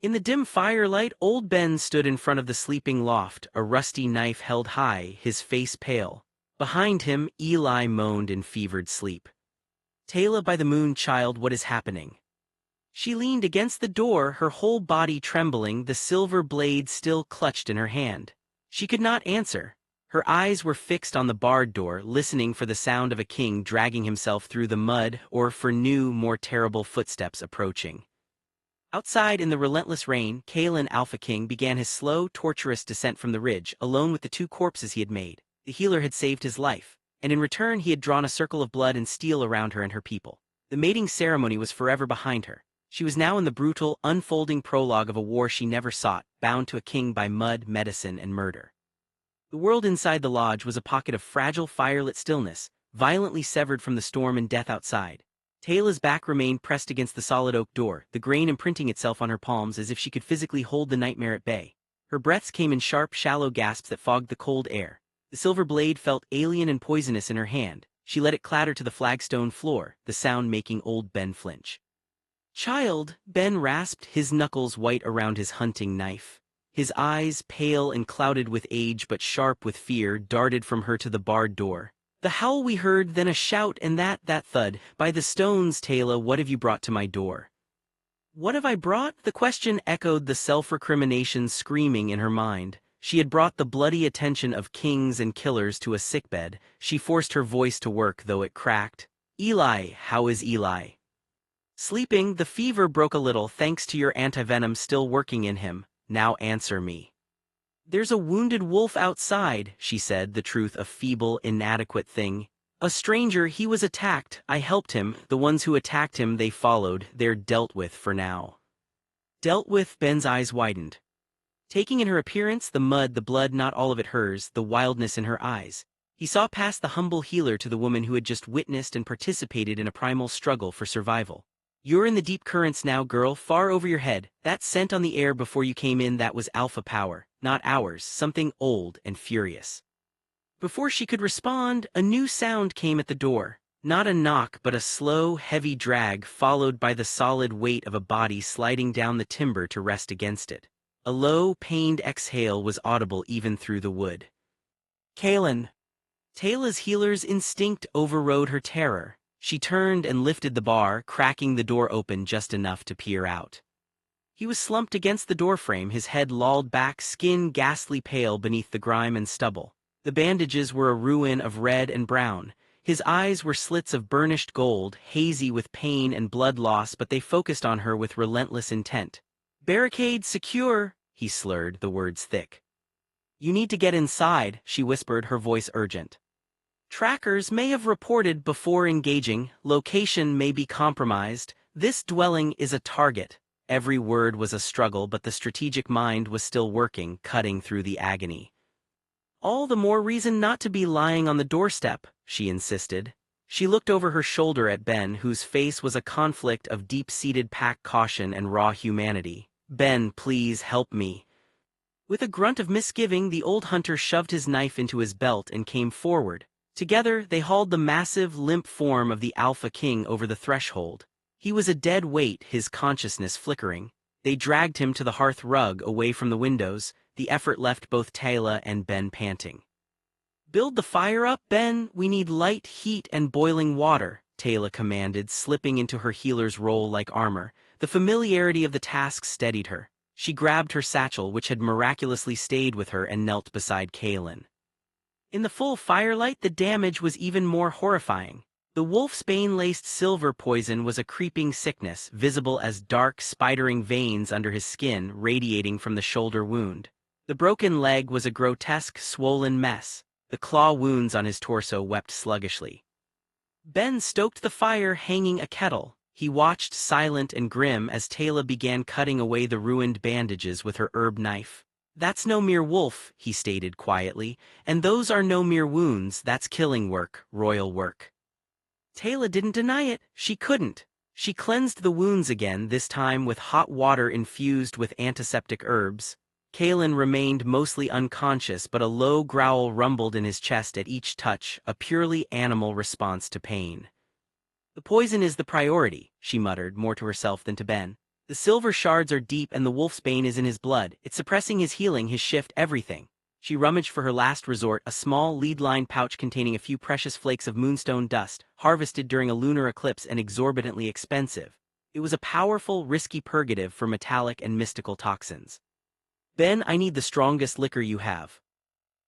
In the dim firelight, old Ben stood in front of the sleeping loft, a rusty knife held high, his face pale. Behind him, Eli moaned in fevered sleep. "Tayla, by the moon, child, what is happening?" She leaned against the door, her whole body trembling, the silver blade still clutched in her hand. She could not answer. Her eyes were fixed on the barred door, listening for the sound of a king dragging himself through the mud, or for new, more terrible footsteps approaching. Outside in the relentless rain, Kalen Alpha King began his slow, torturous descent from the ridge, alone with the 2 corpses he had made. The healer had saved his life, and in return he had drawn a circle of blood and steel around her and her people. The mating ceremony was forever behind her. She was now in the brutal, unfolding prologue of a war she never sought, bound to a king by mud, medicine, and murder. The world inside the lodge was a pocket of fragile, firelit stillness, violently severed from the storm and death outside. Tayla's back remained pressed against the solid oak door, the grain imprinting itself on her palms as if she could physically hold the nightmare at bay. Her breaths came in sharp, shallow gasps that fogged the cold air. The silver blade felt alien and poisonous in her hand. She let it clatter to the flagstone floor, the sound making old Ben flinch. "Child," Ben rasped, his knuckles white around his hunting knife. His eyes, pale and clouded with age but sharp with fear, darted from her to the barred door. "The howl we heard, then a shout, and that thud. By the stones, Tayla, what have you brought to my door?" "What have I brought?" The question echoed, the self-recrimination screaming in her mind. She had brought the bloody attention of kings and killers to a sickbed. She forced her voice to work, though it cracked. "Eli, how is Eli?" "Sleeping, the fever broke a little thanks to your antivenom still working in him. Now answer me." "There's a wounded wolf outside," she said, the truth a feeble, inadequate thing. "A stranger, he was attacked, I helped him, the ones who attacked him they followed, they're dealt with for now." "Dealt with?" Ben's eyes widened. Taking in her appearance, the mud, the blood, not all of it hers, the wildness in her eyes. He saw past the humble healer to the woman who had just witnessed and participated in a primal struggle for survival. You're in the deep currents now, girl, far over your head. That scent on the air before you came in, that was alpha power, not ours, something old and furious. Before she could respond, a new sound came at the door. Not a knock, but a slow, heavy drag followed by the solid weight of a body sliding down the timber to rest against it. A low, pained exhale was audible even through the wood. Kaelin. Tayla's healer's instinct overrode her terror. She turned and lifted the bar, cracking the door open just enough to peer out. He was slumped against the doorframe, his head lolled back, skin ghastly pale beneath the grime and stubble. The bandages were a ruin of red and brown. His eyes were slits of burnished gold, hazy with pain and blood loss, but they focused on her with relentless intent. "Barricade secure," he slurred, the words thick. "You need to get inside," she whispered, her voice urgent. "Trackers may have reported before engaging. Location may be compromised. This dwelling is a target." Every word was a struggle, but the strategic mind was still working, cutting through the agony. "All the more reason not to be lying on the doorstep," she insisted. She looked over her shoulder at Ben, whose face was a conflict of deep-seated pack caution and raw humanity. "Ben, please help me." With a grunt of misgiving, the old hunter shoved his knife into his belt and came forward. Together, they hauled the massive, limp form of the Alpha King over the threshold. He was a dead weight, his consciousness flickering. They dragged him to the hearth rug, away from the windows. The effort left both Tayla and Ben panting. "Build the fire up, Ben. We need light, heat, and boiling water," Tayla commanded, slipping into her healer's role like armor. The familiarity of the task steadied her. She grabbed her satchel, which had miraculously stayed with her, and knelt beside Kaelin. In the full firelight, the damage was even more horrifying. The wolfsbane-laced silver poison was a creeping sickness, visible as dark, spidering veins under his skin radiating from the shoulder wound. The broken leg was a grotesque, swollen mess. The claw wounds on his torso wept sluggishly. Ben stoked the fire, hanging a kettle. He watched, silent and grim, as Tayla began cutting away the ruined bandages with her herb knife. "That's no mere wolf," he stated quietly, "and those are no mere wounds. That's killing work, royal work." Tayla didn't deny it. She couldn't. She cleansed the wounds again, this time with hot water infused with antiseptic herbs. Kaelin remained mostly unconscious, but a low growl rumbled in his chest at each touch, a purely animal response to pain. "The poison is the priority," she muttered, more to herself than to Ben. "The silver shards are deep and the wolfsbane is in his blood. It's suppressing his healing, his shift, everything." She rummaged for her last resort, a small, lead-lined pouch containing a few precious flakes of moonstone dust, harvested during a lunar eclipse and exorbitantly expensive. It was a powerful, risky purgative for metallic and mystical toxins. "Ben, I need the strongest liquor you have."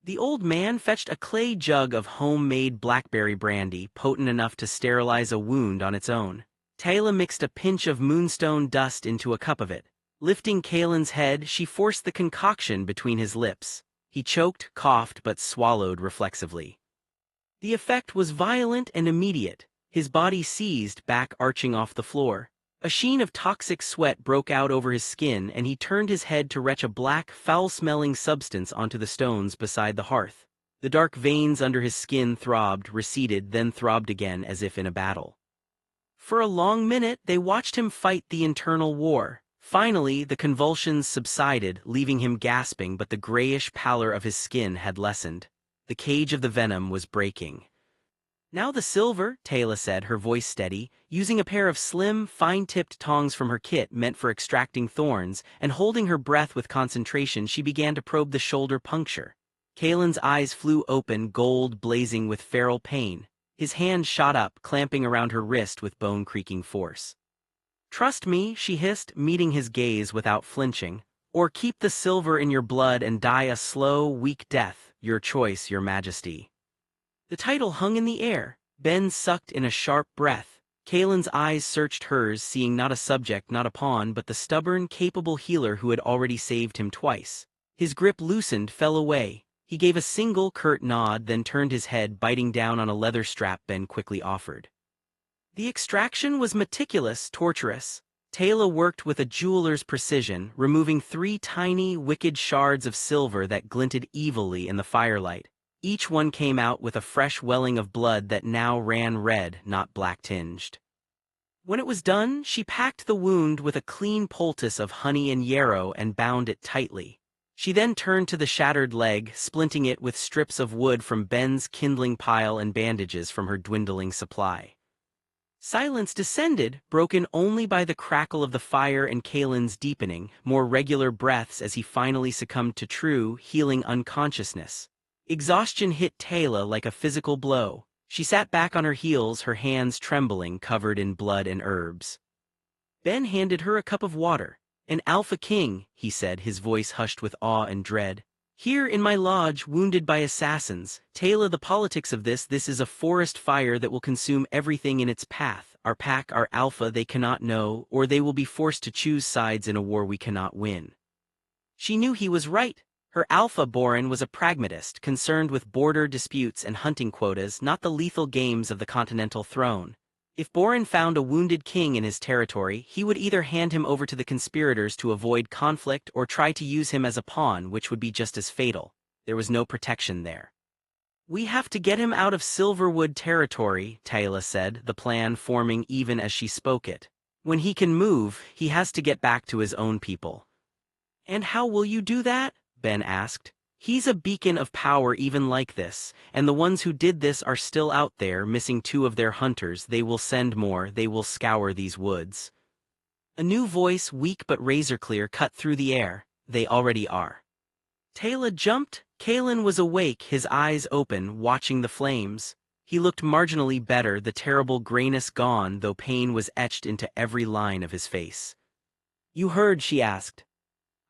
The old man fetched a clay jug of homemade blackberry brandy, potent enough to sterilize a wound on its own. Tayla mixed a pinch of moonstone dust into a cup of it. Lifting Kaelin's head, she forced the concoction between his lips. He choked, coughed, but swallowed reflexively. The effect was violent and immediate. His body seized, back arching off the floor. A sheen of toxic sweat broke out over his skin, and he turned his head to retch a black, foul-smelling substance onto the stones beside the hearth. The dark veins under his skin throbbed, receded, then throbbed again as if in a battle. For a long minute, they watched him fight the internal war. Finally, the convulsions subsided, leaving him gasping, but the grayish pallor of his skin had lessened. The cage of the venom was breaking. "Now the silver," Tayla said, her voice steady, using a pair of slim, fine-tipped tongs from her kit meant for extracting thorns, and holding her breath with concentration, she began to probe the shoulder puncture. Kaelin's eyes flew open, gold blazing with feral pain. His hand shot up, clamping around her wrist with bone-creaking force. "Trust me," she hissed, meeting his gaze without flinching. "Or keep the silver in your blood and die a slow, weak death. Your choice, your majesty." The title hung in the air. Ben sucked in a sharp breath. Kaelin's eyes searched hers, seeing not a subject, not a pawn, but the stubborn, capable healer who had already saved him twice. His grip loosened, fell away. He gave a single, curt nod, then turned his head, biting down on a leather strap Ben quickly offered. The extraction was meticulous, torturous. Tayla worked with a jeweler's precision, removing 3 tiny, wicked shards of silver that glinted evilly in the firelight. Each one came out with a fresh welling of blood that now ran red, not black-tinged. When it was done, she packed the wound with a clean poultice of honey and yarrow and bound it tightly. She then turned to the shattered leg, splinting it with strips of wood from Ben's kindling pile and bandages from her dwindling supply. Silence descended, broken only by the crackle of the fire and Kalen's deepening, more regular breaths as he finally succumbed to true, healing unconsciousness. Exhaustion hit Taylor like a physical blow. She sat back on her heels, her hands trembling, covered in blood and herbs. Ben handed her a cup of water. "An Alpha King," he said, his voice hushed with awe and dread. "Here in my lodge, wounded by assassins. Taylor, the politics of this is a forest fire that will consume everything in its path. Our pack, our Alpha, they cannot know, or they will be forced to choose sides in a war we cannot win." She knew he was right. Her Alpha Boren was a pragmatist, concerned with border disputes and hunting quotas, not the lethal games of the continental throne. If Boren found a wounded king in his territory, he would either hand him over to the conspirators to avoid conflict or try to use him as a pawn, which would be just as fatal. There was no protection there. "We have to get him out of Silverwood territory," Taylor said, the plan forming even as she spoke it. "When he can move, he has to get back to his own people." "And how will you do that?" Ben asked. "He's a beacon of power even like this, and the ones who did this are still out there, missing 2 of their hunters. They will send more, they will scour these woods." A new voice, weak but razor-clear, cut through the air. "They already are." Taylor jumped. Kalen was awake, his eyes open, watching the flames. He looked marginally better, the terrible grayness gone, though pain was etched into every line of his face. "You heard?" she asked.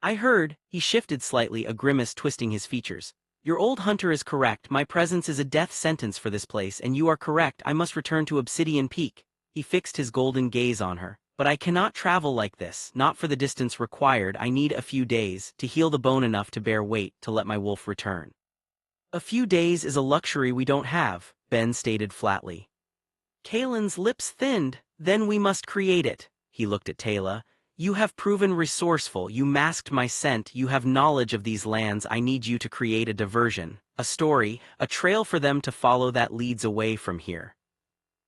"I heard." He shifted slightly, a grimace twisting his features. "Your old hunter is correct. My presence is a death sentence for this place, and you are correct. I must return to Obsidian Peak." He fixed his golden gaze on her. "But I cannot travel like this, not for the distance required. I need a few days, to heal the bone enough to bear weight, to let my wolf return." "A few days is a luxury we don't have," Ben stated flatly. Kalen's lips thinned. "Then we must create it." He looked at Taylor. "You have proven resourceful, you masked my scent, you have knowledge of these lands. I need you to create a diversion, a story, a trail for them to follow that leads away from here."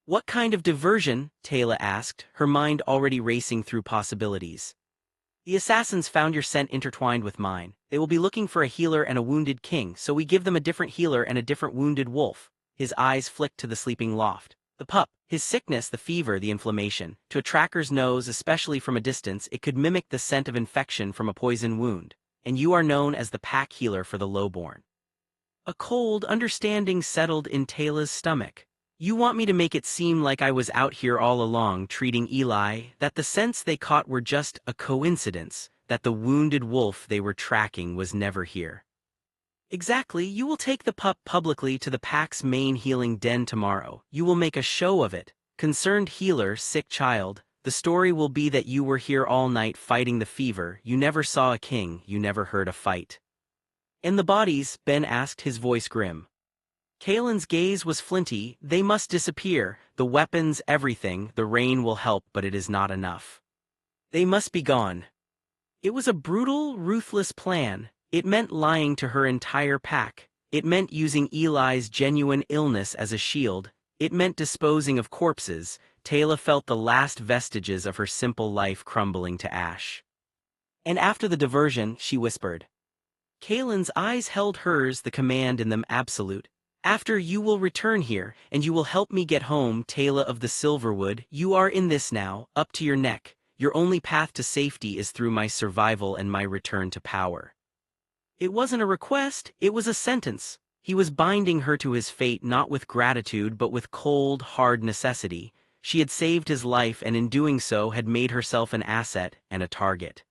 "What kind of diversion?" Taylor asked, her mind already racing through possibilities. "The assassins found your scent intertwined with mine. They will be looking for a healer and a wounded king, so we give them a different healer and a different wounded wolf." His eyes flicked to the sleeping loft. "The pup, his sickness, the fever, the inflammation. To a tracker's nose, especially from a distance, it could mimic the scent of infection from a poison wound. And you are known as the pack healer for the lowborn." A cold understanding settled in Taylor's stomach. "You want me to make it seem like I was out here all along treating Eli, that the scents they caught were just a coincidence, that the wounded wolf they were tracking was never here." "Exactly. You will take the pup publicly to the pack's main healing den tomorrow. You will make a show of it. Concerned healer, sick child. The story will be that you were here all night fighting the fever. You never saw a king, you never heard a fight." "And the bodies?" Ben asked, his voice grim. Kalen's gaze was flinty. "They must disappear. The weapons, everything. The rain will help, but it is not enough. They must be gone." It was a brutal, ruthless plan. It meant lying to her entire pack. It meant using Eli's genuine illness as a shield. It meant disposing of corpses. Taylor felt the last vestiges of her simple life crumbling to ash. "And after the diversion," she whispered. Kalen's eyes held hers, the command in them absolute. "After, you will return here, and you will help me get home, Taylor of the Silverwood. You are in this now, up to your neck. Your only path to safety is through my survival and my return to power." It wasn't a request, it was a sentence. He was binding her to his fate not with gratitude but with cold, hard necessity. She had saved his life and in doing so had made herself an asset and a target.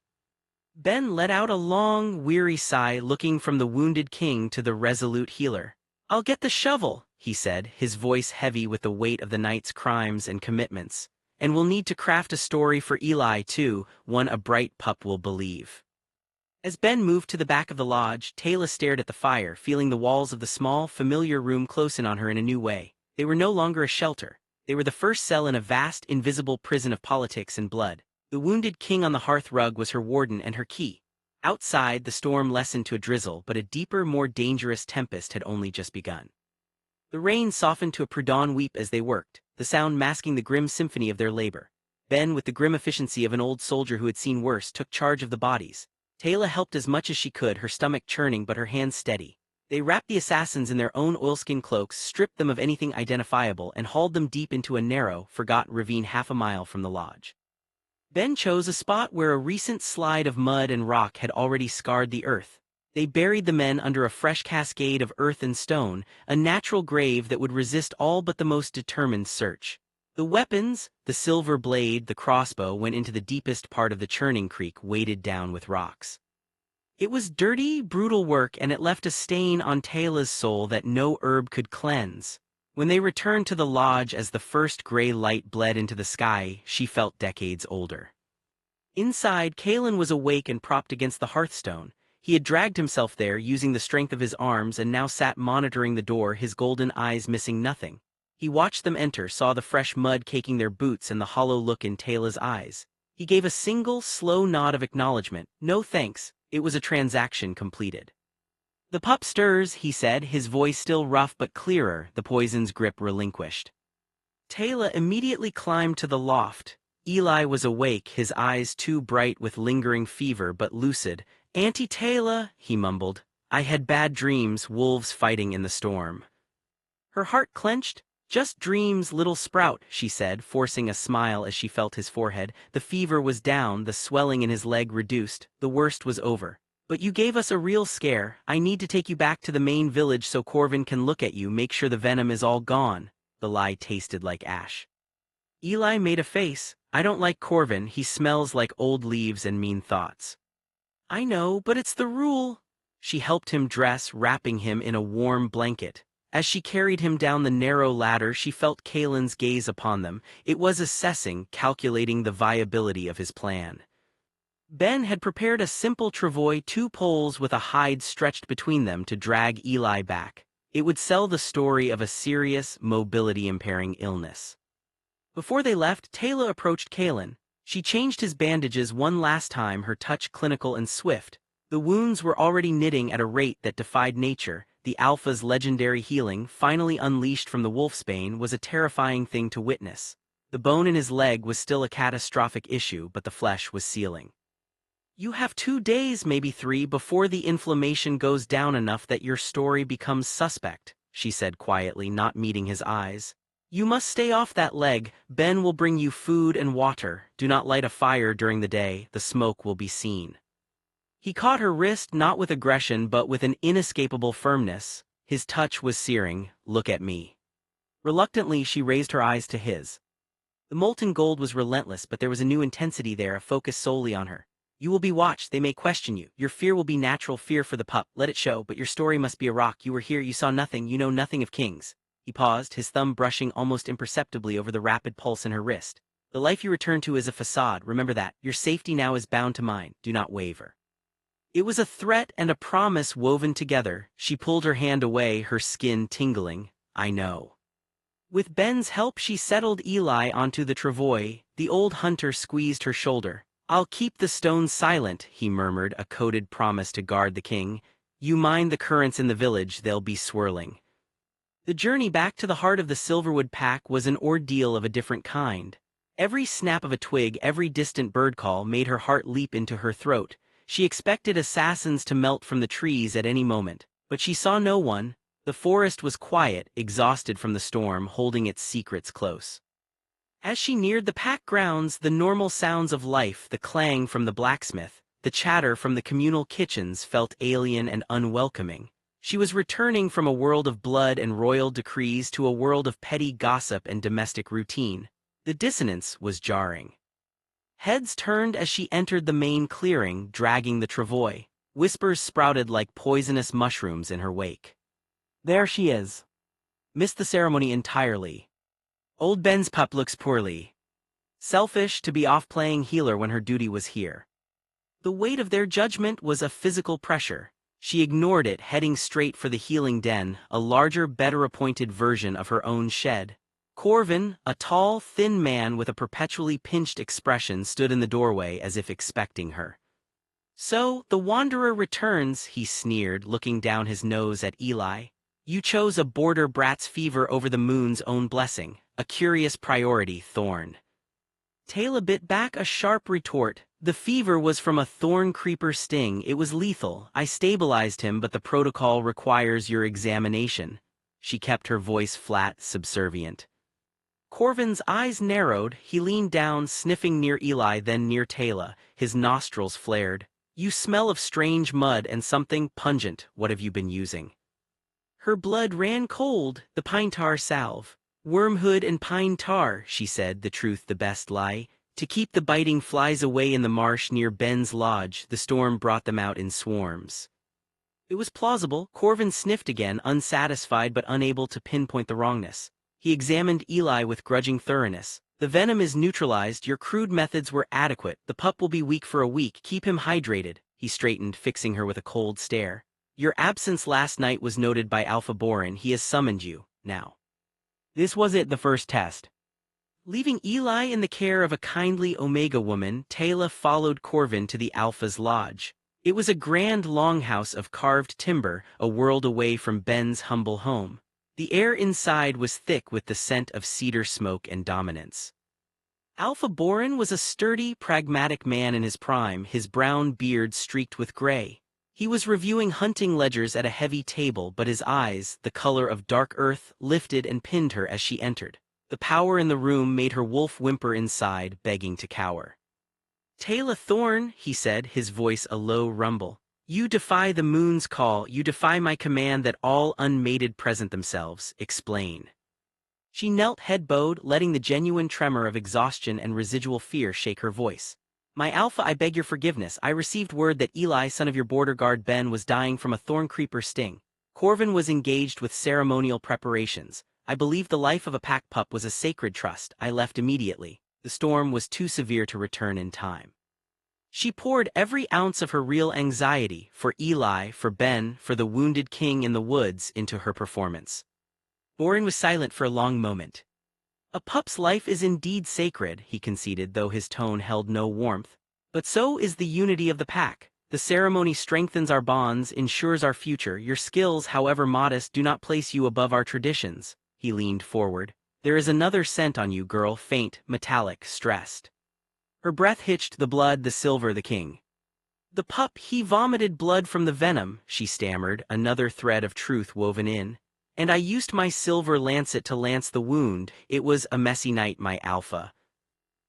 Ben let out a long, weary sigh, looking from the wounded king to the resolute healer. "I'll get the shovel," he said, his voice heavy with the weight of the night's crimes and commitments. "And we'll need to craft a story for Eli too, one a bright pup will believe." As Ben moved to the back of the lodge, Taylor stared at the fire, feeling the walls of the small, familiar room close in on her in a new way. They were no longer a shelter. They were the first cell in a vast, invisible prison of politics and blood. The wounded king on the hearth rug was her warden and her key. Outside, the storm lessened to a drizzle, but a deeper, more dangerous tempest had only just begun. The rain softened to a prudent weep as they worked, the sound masking the grim symphony of their labor. Ben, with the grim efficiency of an old soldier who had seen worse, took charge of the bodies. Taylor helped as much as she could, her stomach churning but her hands steady. They wrapped the assassins in their own oilskin cloaks, stripped them of anything identifiable, and hauled them deep into a narrow, forgotten ravine half a mile from the lodge. Ben chose a spot where a recent slide of mud and rock had already scarred the earth. They buried the men under a fresh cascade of earth and stone, a natural grave that would resist all but the most determined search. The weapons, the silver blade, the crossbow, went into the deepest part of the churning creek, weighted down with rocks. It was dirty, brutal work, and it left a stain on Taylor's soul that no herb could cleanse. When they returned to the lodge as the first gray light bled into the sky, she felt decades older. Inside, Kalen was awake and propped against the hearthstone. He had dragged himself there using the strength of his arms and now sat monitoring the door, his golden eyes missing nothing. He watched them enter, saw the fresh mud caking their boots and the hollow look in Taylor's eyes. He gave a single, slow nod of acknowledgement. No thanks, it was a transaction completed. "The pup stirs," he said, his voice still rough but clearer, the poison's grip relinquished. Taylor immediately climbed to the loft. Eli was awake, his eyes too bright with lingering fever but lucid. "Auntie Taylor," he mumbled, "I had bad dreams, wolves fighting in the storm." Her heart clenched. "Just dreams, little sprout," she said, forcing a smile as she felt his forehead. The fever was down, the swelling in his leg reduced, the worst was over. "But you gave us a real scare. I need to take you back to the main village so Corvin can look at you, make sure the venom is all gone." The lie tasted like ash. Eli made a face. "I don't like Corvin, he smells like old leaves and mean thoughts." "I know, but it's the rule." She helped him dress, wrapping him in a warm blanket. As she carried him down the narrow ladder, she felt Kalen's gaze upon them. It was assessing, calculating the viability of his plan. Ben had prepared a simple travois, 2 poles with a hide stretched between them to drag Eli back. It would sell the story of a serious, mobility-impairing illness. Before they left, Taylor approached Kalen. She changed his bandages one last time, her touch clinical and swift. The wounds were already knitting at a rate that defied nature. The Alpha's legendary healing, finally unleashed from the wolfsbane, was a terrifying thing to witness. The bone in his leg was still a catastrophic issue, but the flesh was sealing. "You have 2 days, maybe 3, before the inflammation goes down enough that your story becomes suspect," she said quietly, not meeting his eyes. "You must stay off that leg. Ben will bring you food and water. Do not light a fire during the day, the smoke will be seen." He caught her wrist, not with aggression but with an inescapable firmness. His touch was searing. "Look at me." Reluctantly, she raised her eyes to his. The molten gold was relentless, but there was a new intensity there, a focus solely on her. "You will be watched, they may question you. Your fear will be natural fear for the pup, let it show, but your story must be a rock. You were here, you saw nothing, you know nothing of kings." He paused, his thumb brushing almost imperceptibly over the rapid pulse in her wrist. "The life you return to is a facade, remember that. Your safety now is bound to mine, do not waver." It was a threat and a promise woven together. She pulled her hand away, her skin tingling. "I know." With Ben's help, she settled Eli onto the travois. The old hunter squeezed her shoulder. "I'll keep the stones silent," he murmured, a coded promise to guard the king. "You mind the currents in the village, they'll be swirling." The journey back to the heart of the Silverwood pack was an ordeal of a different kind. Every snap of a twig, every distant bird call made her heart leap into her throat. She expected assassins to melt from the trees at any moment, but she saw no one. The forest was quiet, exhausted from the storm, holding its secrets close. As she neared the pack grounds, the normal sounds of life, the clang from the blacksmith, the chatter from the communal kitchens, felt alien and unwelcoming. She was returning from a world of blood and royal decrees to a world of petty gossip and domestic routine. The dissonance was jarring. Heads turned as she entered the main clearing, dragging the travois. Whispers sprouted like poisonous mushrooms in her wake. "There she is." "Missed the ceremony entirely." "Old Ben's pup looks poorly." Selfish to be off playing healer when her duty was here. The weight of their judgment was a physical pressure. She ignored it, heading straight for the healing den, a larger, better-appointed version of her own shed. Corvin, a tall, thin man with a perpetually pinched expression, stood in the doorway as if expecting her. "So, the Wanderer returns," he sneered, looking down his nose at Eli. "You chose a border brat's fever over the moon's own blessing, a curious priority, Thorn." Taylor bit back a sharp retort. The fever was from a thorn creeper sting. It was lethal. I stabilized him, but the protocol requires your examination. She kept her voice flat, subservient. Corvin's eyes narrowed. He leaned down, sniffing near Eli, then near Taylor. His nostrils flared. You smell of strange mud and something pungent. What have you been using? Her blood ran cold. The pine tar salve. Wormwood and pine tar, she said, the truth the best lie. To keep the biting flies away in the marsh near Ben's lodge, the storm brought them out in swarms. It was plausible. Corvin sniffed again, unsatisfied but unable to pinpoint the wrongness. He examined Eli with grudging thoroughness. The venom is neutralized. Your crude methods were adequate. The pup will be weak for a week. Keep him hydrated. He straightened, fixing her with a cold stare. Your absence last night was noted by Alpha Borin. He has summoned you, now. This wasn't the first test. Leaving Eli in the care of a kindly Omega woman, Taylor followed Corvin to the Alpha's lodge. It was a grand longhouse of carved timber, a world away from Ben's humble home. The air inside was thick with the scent of cedar smoke and dominance. Alpha Borin was a sturdy, pragmatic man in his prime, his brown beard streaked with gray. He was reviewing hunting ledgers at a heavy table, but his eyes, the color of dark earth, lifted and pinned her as she entered. The power in the room made her wolf whimper inside, begging to cower. Taylor Thorne, he said, his voice a low rumble. You defy the moon's call. You defy my command that all unmated present themselves. Explain. She knelt head bowed, letting the genuine tremor of exhaustion and residual fear shake her voice. My Alpha, I beg your forgiveness. I received word that Eli, son of your border guard Ben, was dying from a thorn creeper sting. Corvin was engaged with ceremonial preparations. I believed the life of a pack pup was a sacred trust. I left immediately. The storm was too severe to return in time. She poured every ounce of her real anxiety, for Eli, for Ben, for the wounded king in the woods, into her performance. Borin was silent for a long moment. A pup's life is indeed sacred, he conceded, though his tone held no warmth. But so is the unity of the pack. The ceremony strengthens our bonds, ensures our future. Your skills, however modest, do not place you above our traditions. He leaned forward. There is another scent on you, girl, faint, metallic, stressed. Her breath hitched, the blood, the silver, the king. The pup, he vomited blood from the venom, she stammered, another thread of truth woven in. And I used my silver lancet to lance the wound. It was a messy night, my Alpha.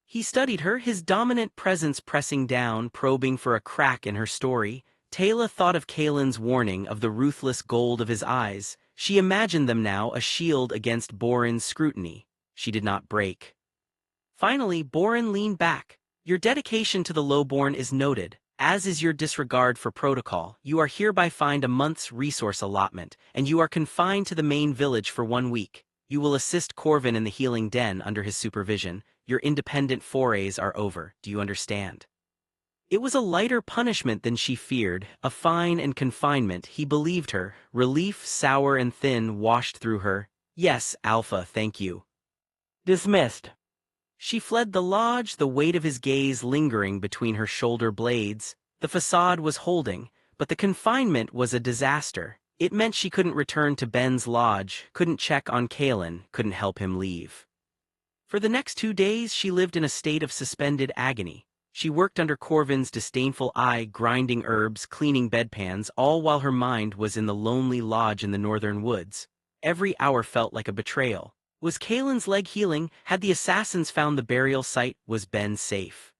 He studied her, his dominant presence pressing down, probing for a crack in her story. Taylor thought of Kaelin's warning, of the ruthless gold of his eyes. She imagined them now, a shield against Borin's scrutiny. She did not break. Finally, Borin leaned back. Your dedication to the lowborn is noted. As is your disregard for protocol. You are hereby fined a month's resource allotment, and you are confined to the main village for 1 week. You will assist Corvin in the healing den under his supervision. Your independent forays are over. Do you understand? It was a lighter punishment than she feared, a fine and confinement. He believed her. Relief, sour and thin, washed through her. Yes, Alpha, thank you. Dismissed. She fled the lodge, the weight of his gaze lingering between her shoulder blades. The facade was holding, but the confinement was a disaster. It meant she couldn't return to Ben's lodge, couldn't check on Kaelin, couldn't help him leave. For the next 2 days she lived in a state of suspended agony. She worked under Corvin's disdainful eye, grinding herbs, cleaning bedpans, all while her mind was in the lonely lodge in the northern woods. Every hour felt like a betrayal. Was Kaelin's leg healing? Had the assassins found the burial site? Was Ben safe?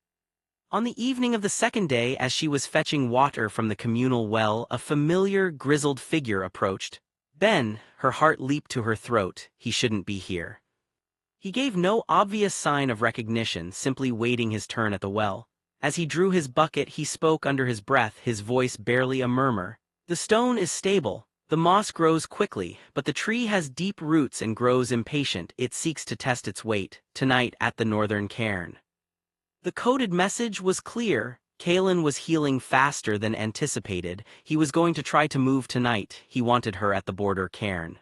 On the evening of the second day, as she was fetching water from the communal well, a familiar, grizzled figure approached. Ben, her heart leaped to her throat. He shouldn't be here. He gave no obvious sign of recognition, simply waiting his turn at the well. As he drew his bucket, he spoke under his breath, his voice barely a murmur. The stone is stable. The moss grows quickly, but the tree has deep roots and grows impatient. It seeks to test its weight, tonight at the northern cairn. The coded message was clear. Kaelin was healing faster than anticipated. He was going to try to move tonight. He wanted her at the border cairn.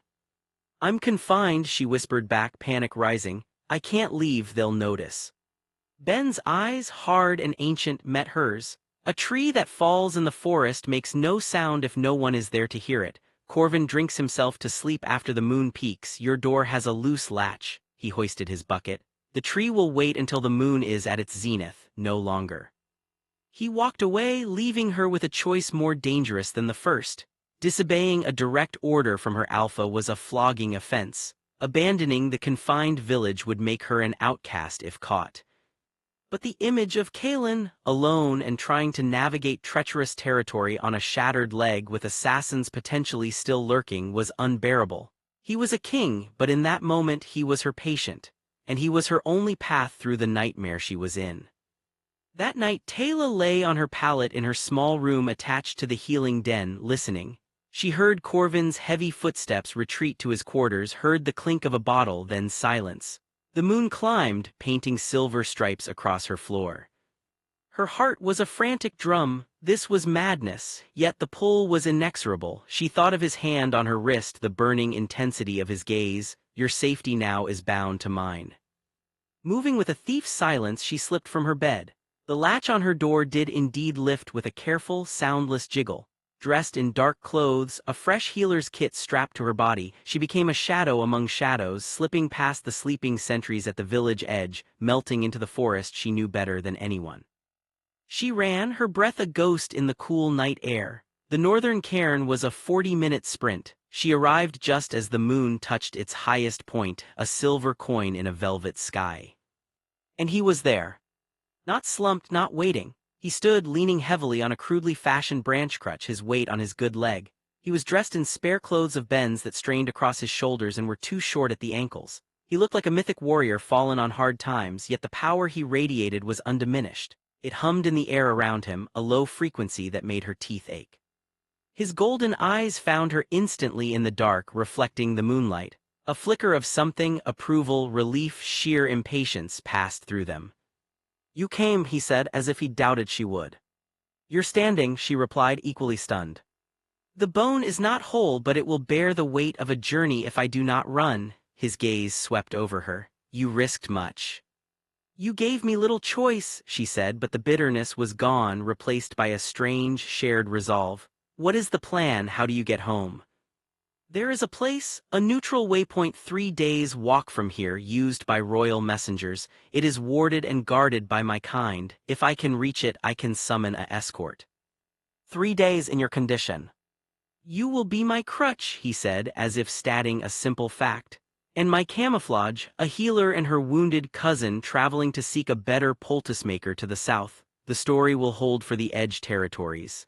I'm confined, she whispered back, panic rising. I can't leave, they'll notice. Ben's eyes, hard and ancient, met hers. A tree that falls in the forest makes no sound if no one is there to hear it. Corvin drinks himself to sleep after the moon peaks. Your door has a loose latch. He hoisted his bucket. The tree will wait until the moon is at its zenith, no longer. He walked away, leaving her with a choice more dangerous than the first. Disobeying a direct order from her alpha was a flogging offense. Abandoning the confined village would make her an outcast if caught. But the image of Kaelin, alone and trying to navigate treacherous territory on a shattered leg with assassins potentially still lurking, was unbearable. He was a king, but in that moment he was her patient, and he was her only path through the nightmare she was in. That night Taylor lay on her pallet in her small room attached to the healing den, listening. She heard Corvin's heavy footsteps retreat to his quarters, heard the clink of a bottle, then silence. The moon climbed, painting silver stripes across her floor. Her heart was a frantic drum. This was madness, yet the pull was inexorable. She thought of his hand on her wrist, the burning intensity of his gaze. Your safety now is bound to mine. Moving with a thief's silence, she slipped from her bed. The latch on her door did indeed lift with a careful, soundless jiggle. Dressed in dark clothes, a fresh healer's kit strapped to her body, she became a shadow among shadows, slipping past the sleeping sentries at the village edge, melting into the forest she knew better than anyone. She ran, her breath a ghost in the cool night air. The northern cairn was a 40-minute sprint. She arrived just as the moon touched its highest point, a silver coin in a velvet sky. And he was there. Not slumped, not waiting. He stood, leaning heavily on a crudely fashioned branch crutch, his weight on his good leg. He was dressed in spare clothes of Ben's that strained across his shoulders and were too short at the ankles. He looked like a mythic warrior fallen on hard times, yet the power he radiated was undiminished. It hummed in the air around him, a low frequency that made her teeth ache. His golden eyes found her instantly in the dark, reflecting the moonlight. A flicker of something, approval, relief, sheer impatience passed through them. "You came," he said, as if he doubted she would. "You're standing," she replied, equally stunned. "The bone is not whole, but it will bear the weight of a journey if I do not run." His gaze swept over her. "You risked much." "You gave me little choice," she said, but the bitterness was gone, replaced by a strange, shared resolve. "What is the plan? How do you get home?" "There is a place, a neutral waypoint 3 days' walk from here, used by royal messengers. It is warded and guarded by my kind. If I can reach it, I can summon an escort." 3 days in your condition." "You will be my crutch," he said, as if stating a simple fact. "And my camouflage, a healer and her wounded cousin traveling to seek a better poultice-maker to the south. The story will hold for the Edge territories."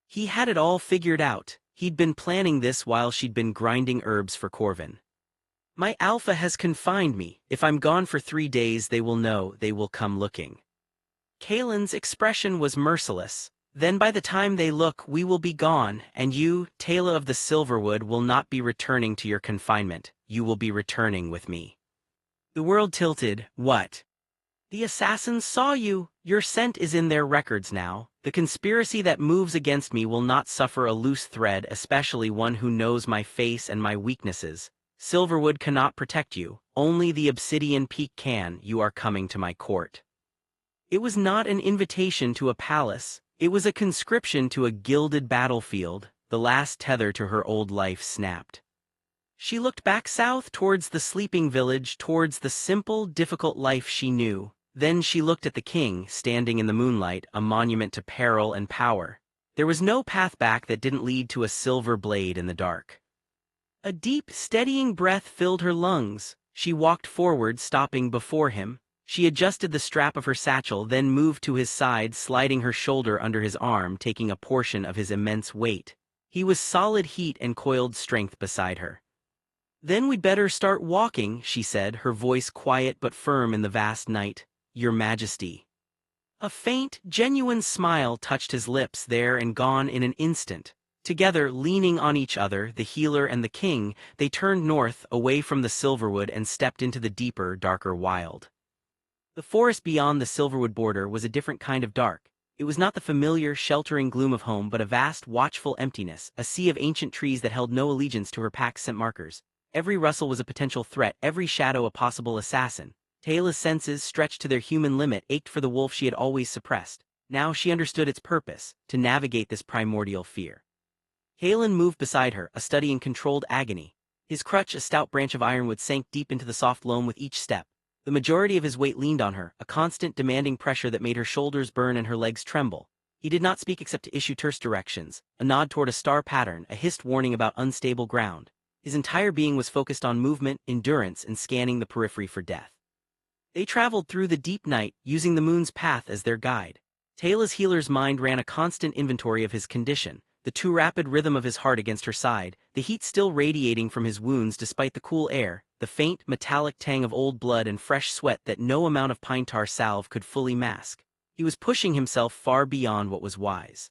He had it all figured out. He'd been planning this while she'd been grinding herbs for Corvin. "My alpha has confined me. If I'm gone for 3 days, they will know. They will come looking." Kaelin's expression was merciless. "Then by the time they look, we will be gone, and you, Taylor of the Silverwood, will not be returning to your confinement. You will be returning with me." The world tilted. "What? The assassins saw you. Your scent is in their records now. The conspiracy that moves against me will not suffer a loose thread, especially one who knows my face and my weaknesses. Silverwood cannot protect you. Only the Obsidian Peak can. You are coming to my court." It was not an invitation to a palace. It was a conscription to a gilded battlefield. The last tether to her old life snapped. She looked back south towards the sleeping village, towards the simple, difficult life she knew. Then she looked at the king, standing in the moonlight, a monument to peril and power. There was no path back that didn't lead to a silver blade in the dark. A deep, steadying breath filled her lungs. She walked forward, stopping before him. She adjusted the strap of her satchel, then moved to his side, sliding her shoulder under his arm, taking a portion of his immense weight. He was solid heat and coiled strength beside her. "Then we'd better start walking," she said, her voice quiet but firm in the vast night. "Your Majesty." A faint, genuine smile touched his lips, there and gone in an instant. Together, leaning on each other, the healer and the king, they turned north, away from the Silverwood, and stepped into the deeper, darker wild. The forest beyond the Silverwood border was a different kind of dark. It was not the familiar, sheltering gloom of home, but a vast, watchful emptiness, a sea of ancient trees that held no allegiance to her pack's scent markers. Every rustle was a potential threat, every shadow a possible assassin. Taylor's senses, stretched to their human limit, ached for the wolf she had always suppressed. Now she understood its purpose, to navigate this primordial fear. Kaelin moved beside her, a study in controlled agony. His crutch, a stout branch of ironwood, sank deep into the soft loam with each step. The majority of his weight leaned on her, a constant demanding pressure that made her shoulders burn and her legs tremble. He did not speak except to issue terse directions, a nod toward a star pattern, a hissed warning about unstable ground. His entire being was focused on movement, endurance, and scanning the periphery for death. They traveled through the deep night, using the moon's path as their guide. Tayla's healer's mind ran a constant inventory of his condition, the too rapid rhythm of his heart against her side, the heat still radiating from his wounds despite the cool air, the faint, metallic tang of old blood and fresh sweat that no amount of pine tar salve could fully mask. He was pushing himself far beyond what was wise.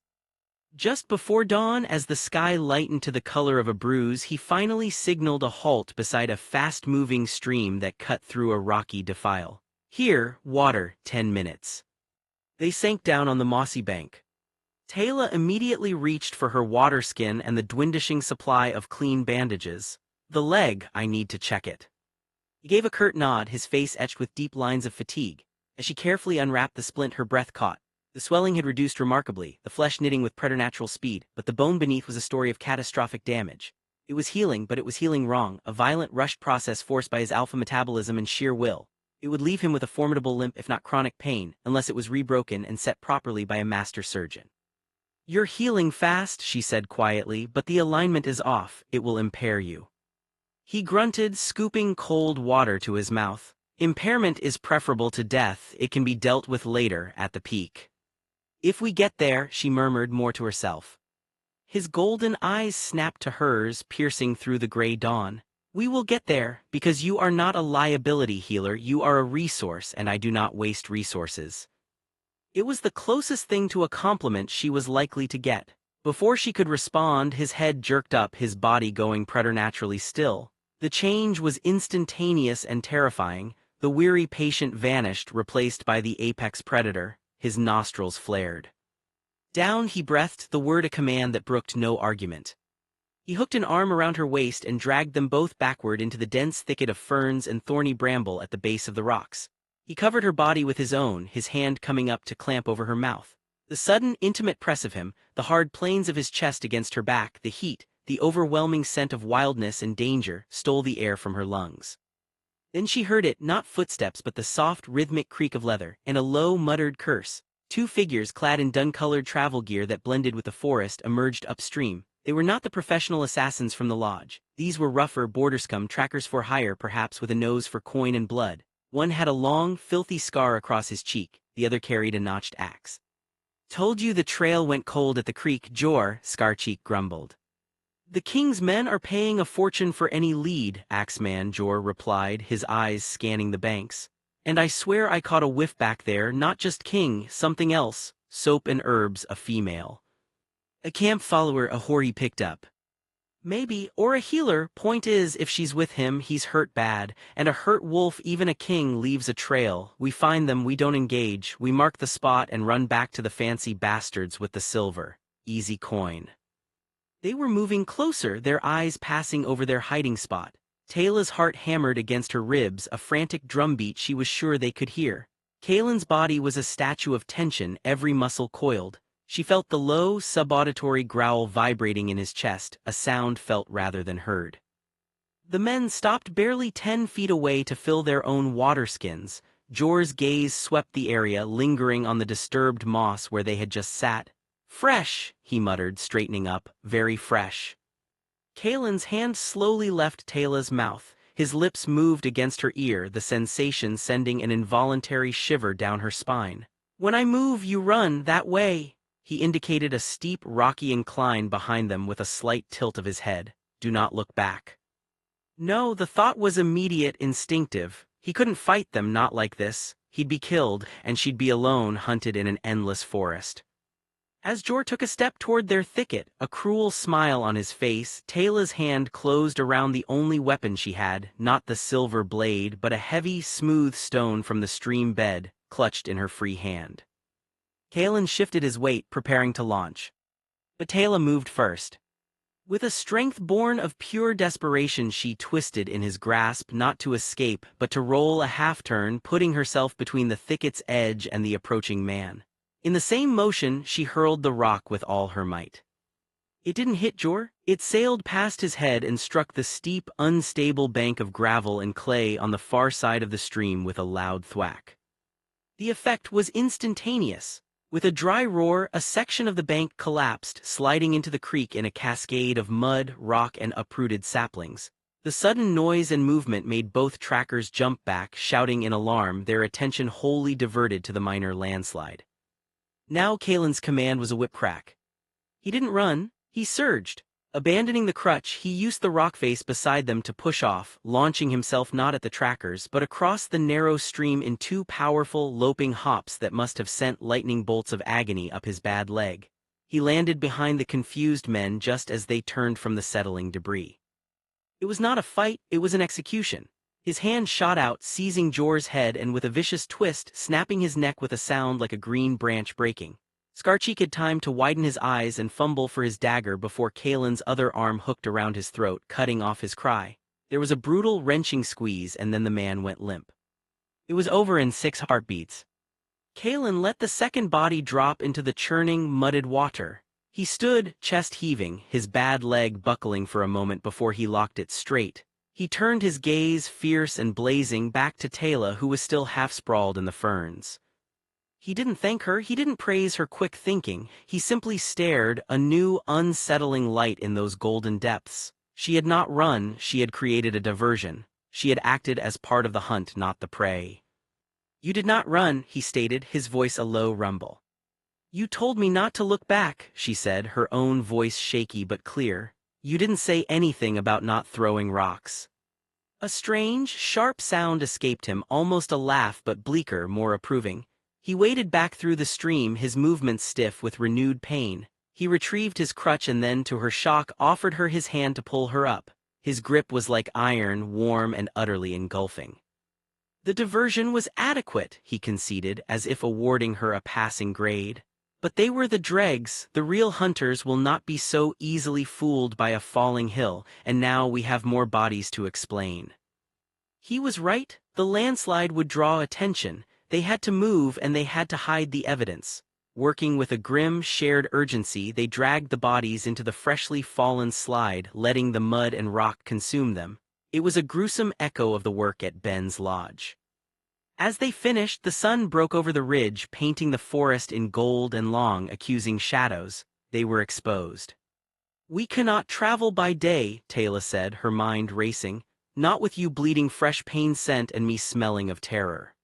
Just before dawn, as the sky lightened to the color of a bruise, he finally signaled a halt beside a fast-moving stream that cut through a rocky defile. "Here, water, 10 minutes." They sank down on the mossy bank. Tayla immediately reached for her water skin and the dwindling supply of clean bandages. "The leg, I need to check it." He gave a curt nod, his face etched with deep lines of fatigue. As she carefully unwrapped the splint, her breath caught. The swelling had reduced remarkably, the flesh knitting with preternatural speed, but the bone beneath was a story of catastrophic damage. It was healing, but it was healing wrong, a violent, rushed process forced by his alpha metabolism and sheer will. It would leave him with a formidable limp if not chronic pain, unless it was rebroken and set properly by a master surgeon. "You're healing fast," she said quietly, "but the alignment is off, it will impair you." He grunted, scooping cold water to his mouth. "Impairment is preferable to death, it can be dealt with later, at the peak." "If we get there," she murmured more to herself. His golden eyes snapped to hers, piercing through the gray dawn. "We will get there, because you are not a liability, healer, you are a resource, and I do not waste resources." It was the closest thing to a compliment she was likely to get. Before she could respond, his head jerked up, his body going preternaturally still. The change was instantaneous and terrifying. The weary patient vanished, replaced by the apex predator. His nostrils flared. Down he breathed, the word a command that brooked no argument. He hooked an arm around her waist and dragged them both backward into the dense thicket of ferns and thorny bramble at the base of the rocks. He covered her body with his own, his hand coming up to clamp over her mouth. The sudden, intimate press of him, the hard planes of his chest against her back, the heat, the overwhelming scent of wildness and danger, stole the air from her lungs. Then she heard it, not footsteps but the soft, rhythmic creak of leather, and a low, muttered curse. Two figures clad in dun-colored travel gear that blended with the forest emerged upstream. They were not the professional assassins from the lodge. These were rougher, border scum, trackers for hire, perhaps with a nose for coin and blood. One had a long, filthy scar across his cheek, the other carried a notched axe. "Told you the trail went cold at the creek, Jor," Scarcheek grumbled. "The king's men are paying a fortune for any lead," Axeman Jor replied, his eyes scanning the banks. "And I swear I caught a whiff back there, not just king, something else, soap and herbs, a female. A camp follower, a whore he picked up. Maybe, or a healer, point is, if she's with him, he's hurt bad, and a hurt wolf, even a king, leaves a trail. We find them, we don't engage, we mark the spot and run back to the fancy bastards with the silver. Easy coin." They were moving closer, their eyes passing over their hiding spot. Tayla's heart hammered against her ribs, a frantic drumbeat she was sure they could hear. Kalen's body was a statue of tension, every muscle coiled. She felt the low, subauditory growl vibrating in his chest, a sound felt rather than heard. The men stopped barely 10 feet away to fill their own water skins. Jor's gaze swept the area, lingering on the disturbed moss where they had just sat. "Fresh," he muttered, straightening up, "very fresh." Kalen's hand slowly left Tayla's mouth. His lips moved against her ear, the sensation sending an involuntary shiver down her spine. "When I move, you run, that way." He indicated a steep, rocky incline behind them with a slight tilt of his head. "Do not look back." No, the thought was immediate, instinctive. He couldn't fight them, not like this. He'd be killed, and she'd be alone, hunted in an endless forest. As Jor took a step toward their thicket, a cruel smile on his face, Tayla's hand closed around the only weapon she had, not the silver blade but a heavy, smooth stone from the stream bed, clutched in her free hand. Kalen shifted his weight, preparing to launch. But Tayla moved first. With a strength born of pure desperation, she twisted in his grasp, not to escape but to roll a half-turn, putting herself between the thicket's edge and the approaching man. In the same motion, she hurled the rock with all her might. It didn't hit Jor. It sailed past his head and struck the steep, unstable bank of gravel and clay on the far side of the stream with a loud thwack. The effect was instantaneous. With a dry roar, a section of the bank collapsed, sliding into the creek in a cascade of mud, rock, and uprooted saplings. The sudden noise and movement made both trackers jump back, shouting in alarm, their attention wholly diverted to the minor landslide. Now Kalen's command was a whip crack. He didn't run, he surged. Abandoning the crutch, he used the rock face beside them to push off, launching himself not at the trackers but across the narrow stream in two powerful, loping hops that must have sent lightning bolts of agony up his bad leg. He landed behind the confused men just as they turned from the settling debris. It was not a fight, it was an execution. His hand shot out, seizing Jor's head and with a vicious twist, snapping his neck with a sound like a green branch breaking. Scarcheek had time to widen his eyes and fumble for his dagger before Kalen's other arm hooked around his throat, cutting off his cry. There was a brutal, wrenching squeeze and then the man went limp. It was over in 6 heartbeats. Kalen let the second body drop into the churning, mudded water. He stood, chest heaving, his bad leg buckling for a moment before he locked it straight. He turned his gaze, fierce and blazing, back to Teyla, who was still half-sprawled in the ferns. He didn't thank her, he didn't praise her quick thinking, he simply stared, a new, unsettling light in those golden depths. She had not run, she had created a diversion. She had acted as part of the hunt, not the prey. "You did not run," he stated, his voice a low rumble. "You told me not to look back," she said, her own voice shaky but clear. "You didn't say anything about not throwing rocks." A strange, sharp sound escaped him, almost a laugh but bleaker, more approving. He waded back through the stream, his movements stiff with renewed pain. He retrieved his crutch and then, to her shock, offered her his hand to pull her up. His grip was like iron, warm and utterly engulfing. The diversion was adequate, he conceded, as if awarding her a passing grade. But they were the dregs, the real hunters will not be so easily fooled by a falling hill, and now we have more bodies to explain. He was right, the landslide would draw attention. They had to move and they had to hide the evidence. Working with a grim, shared urgency, they dragged the bodies into the freshly fallen slide, letting the mud and rock consume them. It was a gruesome echo of the work at Ben's lodge. As they finished, the sun broke over the ridge, painting the forest in gold and long, accusing shadows. They were exposed. "We cannot travel by day," Teyla said, her mind racing. "Not with you bleeding fresh pain scent and me smelling of terror."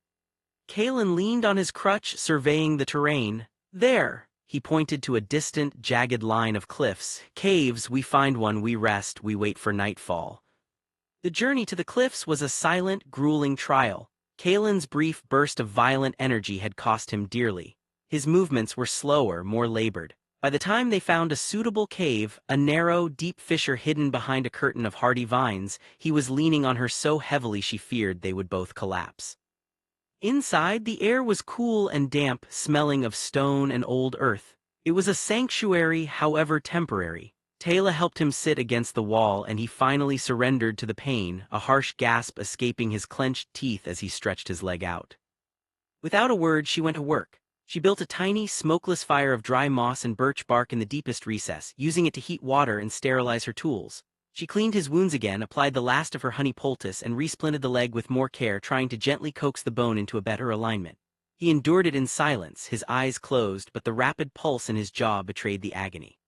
Kalen leaned on his crutch, surveying the terrain. "There," he pointed to a distant, jagged line of cliffs. "Caves, we find one, we rest, we wait for nightfall." The journey to the cliffs was a silent, grueling trial. Kalen's brief burst of violent energy had cost him dearly. His movements were slower, more labored. By the time they found a suitable cave, a narrow, deep fissure hidden behind a curtain of hardy vines, he was leaning on her so heavily she feared they would both collapse. Inside, the air was cool and damp, smelling of stone and old earth. It was a sanctuary, however temporary. Teyla helped him sit against the wall and he finally surrendered to the pain, a harsh gasp escaping his clenched teeth as he stretched his leg out. Without a word, she went to work. She built a tiny, smokeless fire of dry moss and birch bark in the deepest recess, using it to heat water and sterilize her tools. She cleaned his wounds again, applied the last of her honey poultice, and resplinted the leg with more care, trying to gently coax the bone into a better alignment. He endured it in silence, his eyes closed, but the rapid pulse in his jaw betrayed the agony.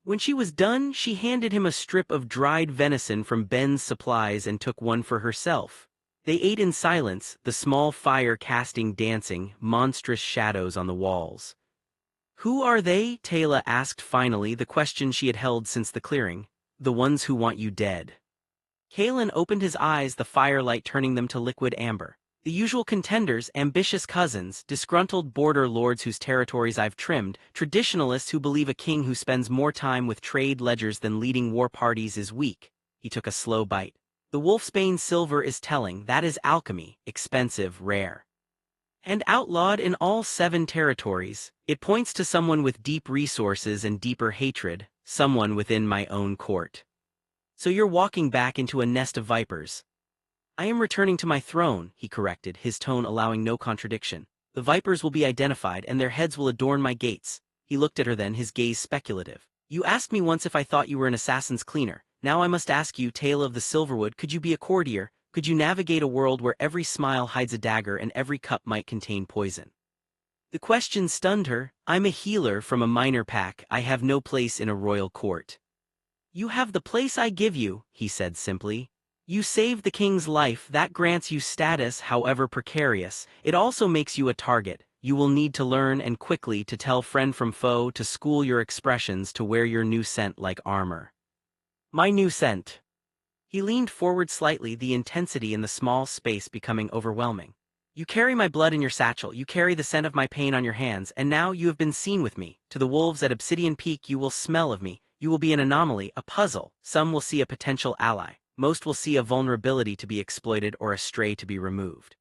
When she was done, she handed him a strip of dried venison from Ben's supplies and took one for herself. They ate in silence, the small fire casting dancing, monstrous shadows on the walls. "Who are they?" Teyla asked finally, the question she had held since the clearing. "The ones who want you dead." Kalen opened his eyes, the firelight turning them to liquid amber. "The usual contenders, ambitious cousins, disgruntled border lords whose territories I've trimmed, traditionalists who believe a king who spends more time with trade ledgers than leading war parties is weak." He took a slow bite. "The wolfsbane silver is telling, that is alchemy, expensive, rare. And outlawed in all 7 territories. It points to someone with deep resources and deeper hatred, someone within my own court. So you're walking back into a nest of vipers." "I am returning to my throne," he corrected, his tone allowing no contradiction. "The vipers will be identified and their heads will adorn my gates." He looked at her then, his gaze speculative. You asked me once if I thought you were an assassin's cleaner. Now I must ask you, Tale of the Silverwood, could you be a courtier? Could you navigate a world where every smile hides a dagger and every cup might contain poison? The question stunned her. I'm a healer from a minor pack. I have no place in a royal court. You have the place I give you, he said simply. You saved the king's life. That grants you status, however precarious. It also makes you a target. You will need to learn and quickly to tell friend from foe, to school your expressions, to wear your new scent like armor. My new scent. He leaned forward slightly, the intensity in the small space becoming overwhelming. You carry my blood in your satchel, you carry the scent of my pain on your hands, and now you have been seen with me. To the wolves at Obsidian Peak you will smell of me. You will be an anomaly, a puzzle. Some will see a potential ally. Most will see a vulnerability to be exploited or a stray to be removed.